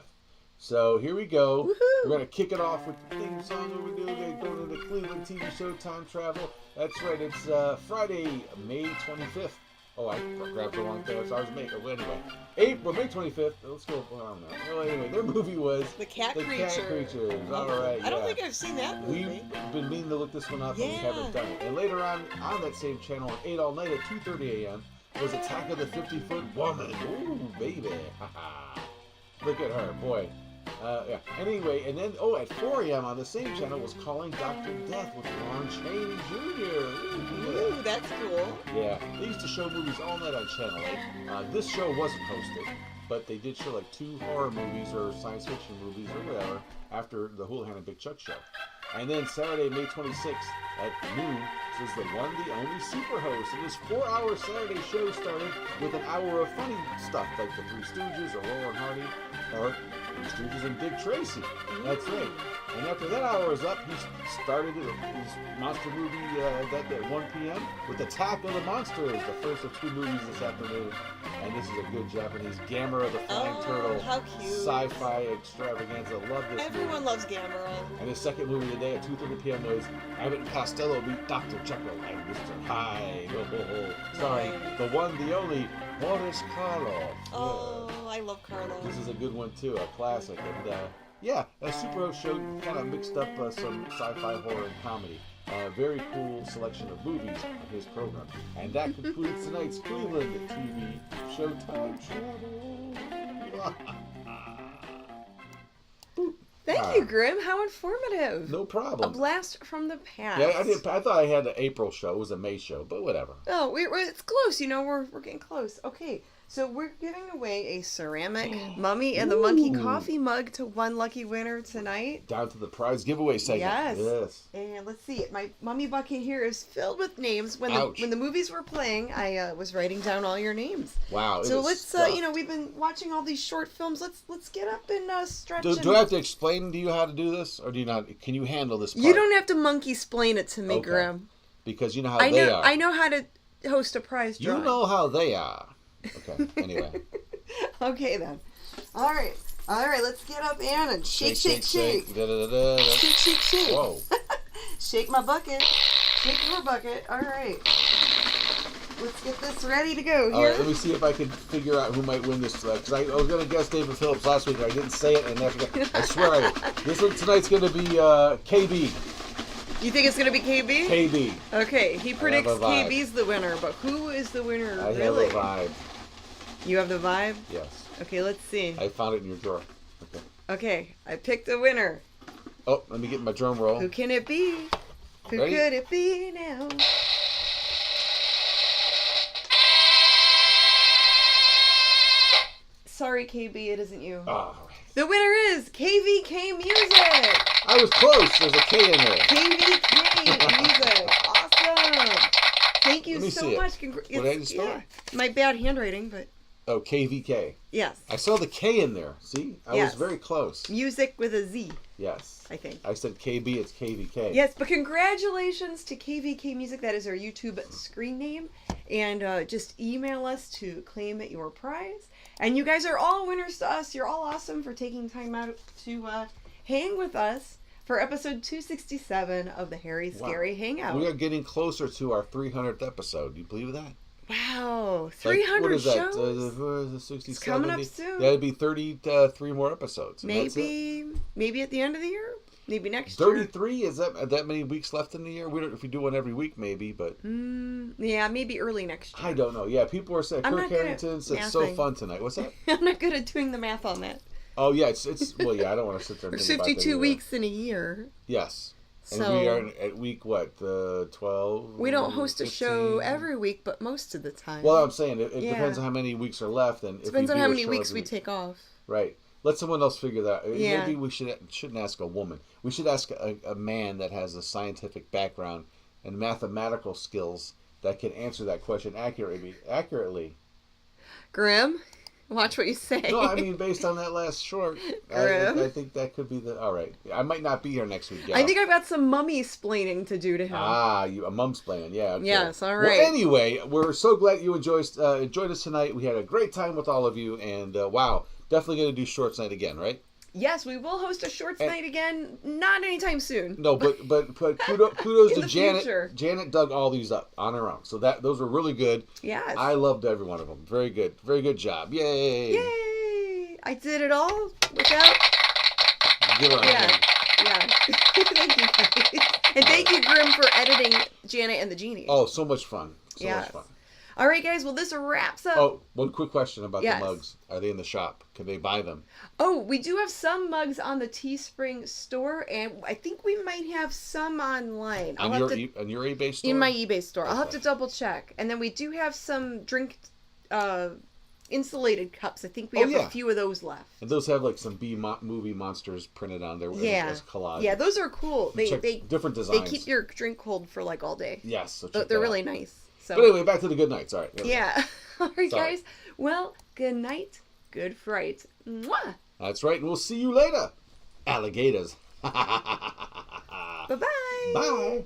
So here we go. Woohoo! We're going to kick it off with the theme song that we do. We're going to the Cleveland TV show Time Travel. That's right. It's Friday, May 25th. Oh, I grabbed the wrong thing. It's ours May. Oh, anyway, May 25th. Let's go. I don't know. Well, anyway, their movie was The Cat Creatures. All right. I don't think I've seen that movie. We've been meaning to look this one up, but we haven't done it. And later on that same channel at 8 all night at 2:30 a.m. was Attack of the 50-Foot Woman. Ooh, baby. Look at her, boy. Anyway, and then, at 4 a.m. on the same channel was Calling Dr. Death with Ron Chaney Jr. Ooh, that's cool. Yeah, they used to show movies all night on Channel 8. This show wasn't hosted, but they did show like 2 horror movies or science fiction movies or whatever after the Houlihan and Big Chuck show. And then Saturday, May 26th at noon, this is the one, the only super host. And this 4-hour Saturday show started with an hour of funny stuff like the Three Stooges or Laurel and Hardy or Three Stooges and Dick Tracy. That's right. And after that hour is up, he started his monster movie at 1 p.m. with Attack of the Monsters, the first of 2 movies this afternoon. And this is a good Japanese Gamera the Flying Turtle how cute. Sci-fi extravaganza. Love this Everyone movie. loves Gamera. And his second movie today at 2:30 p.m. was Abbott and Costello meet Dr. Jekyll and Mr. Hyde. Sorry, the one, the only, Boris Karloff. Oh, I love Karloff. This is a good one too, a classic. And a Super Host show kind of mixed up some sci-fi, horror, and comedy. Very cool selection of movies on his program. And that concludes tonight's Cleveland TV Showtime Travel. Thank you, Grim. How informative. No problem. A blast from the past. Yeah, I thought I had an April show. It was a May show, but whatever. Oh, it's close. We're getting close. Okay, So we're giving away a ceramic Mummy and the Monkey coffee mug to one lucky winner tonight. Down to the prize giveaway segment. Yes. And let's see. My Mummy bucket here is filled with names. When the movies were playing, I was writing down all your names. Wow. So let's we've been watching all these short films. Let's get up and stretch. Do I have to explain to you how to do this, or do you not? Can you handle this part? You don't have to monkey-splain it to me, Grim. Because you know how they are. I know how to host a prize drawing. You know how they are. Okay, anyway. Okay, then. All right, let's get up and shake. Da-da-da-da. Shake. Whoa. Shake my bucket. Shake your bucket. All right. Let's get this ready to go here. All right, let me see if I can figure out who might win this. Because I was going to guess David Phillips last week, and I didn't say it, and I swear this one tonight's going to be KB. You think it's going to be KB? KB. Okay, he predicts KB's the winner, but who is the winner really? I have a vibe. You have the vibe? Yes. Okay, let's see. I found it in your drawer. Okay, I picked a winner. Oh, let me get my drum roll. Who can it be? Who Ready? could it be now? Sorry, KB, it isn't you. Oh. The winner is KVK Music. I was close. There's a K in there. KVK Music. Awesome. Thank you so much. What did I just spell? My bad handwriting, but. Oh, KVK. Yes. I saw the K in there. See? I was very close. Music with a Z. Yes. I think. I said KB, it's KVK. Yes, but congratulations to KVK Music. That is our YouTube screen name. And just email us to claim your prize. And you guys are all winners to us. You're all awesome for taking time out to hang with us for episode 267 of the Harry Scary Hangout. We are getting closer to our 300th episode. Do you believe that? Wow. 300 what is shows? That? 60, it's 70? coming up soon. That'd be 33 more episodes. Maybe at the end of the year? Maybe next 33? Is that many weeks left in the year? We don't. If we do one every week, maybe, but yeah, maybe early next year. I don't know. Yeah, people are saying Kirk Harrington said it's so fun tonight. What's that? I'm not good at doing the math on that. Oh yeah, it's well yeah. I don't want to sit there. And There's 52 weeks in a year. Yes. And so we are at week what? 12. We don't host 15? A show every week, but most of the time. Well, I'm saying it depends on how many weeks are left, and depends on how many weeks we take off. Right. Let someone else figure that out. Yeah. Maybe we shouldn't ask a woman. We should ask a man that has a scientific background and mathematical skills that can answer that question accurately. Grim, watch what you say. No, I mean based on that last short, I think that could be the. All right, I might not be here next week. I think I've got some mummy-splaining to do to him. A mum-splaining, yeah. Okay. Yes, all right. Well, anyway, we're so glad you enjoyed us tonight. We had a great time with all of you, and wow. Definitely going to do Shorts Night again, right? Yes, we will host a Shorts Night again. Not anytime soon. No, but kudos to Janet. Future. Janet dug all these up on her own, so those were really good. Yes. I loved every one of them. Very good job. Yay! Yay! I did it all without. Give her a hand. Yeah. Thank you, guys. And thank you, Grim, for editing Janet and the Genie. Oh, so much fun. So much fun. All right, guys. Well, this wraps up. Oh, one quick question about the mugs. Are they in the shop? Can they buy them? Oh, we do have some mugs on the Teespring store, and I think we might have some online. On your eBay store? In my eBay store. Okay. I'll have to double check. And then we do have some drink insulated cups. I think we have a few of those left. And those have like some movie monsters printed on there as collage. Yeah, those are cool. They different designs. They keep your drink cold for like all day. Yes. So they're really nice. So. But anyway, back to the good nights. All right. Yeah. All right, guys. Well, good night. Good fright. Mwah. That's right. And we'll see you later. Alligators. Bye-bye. Bye.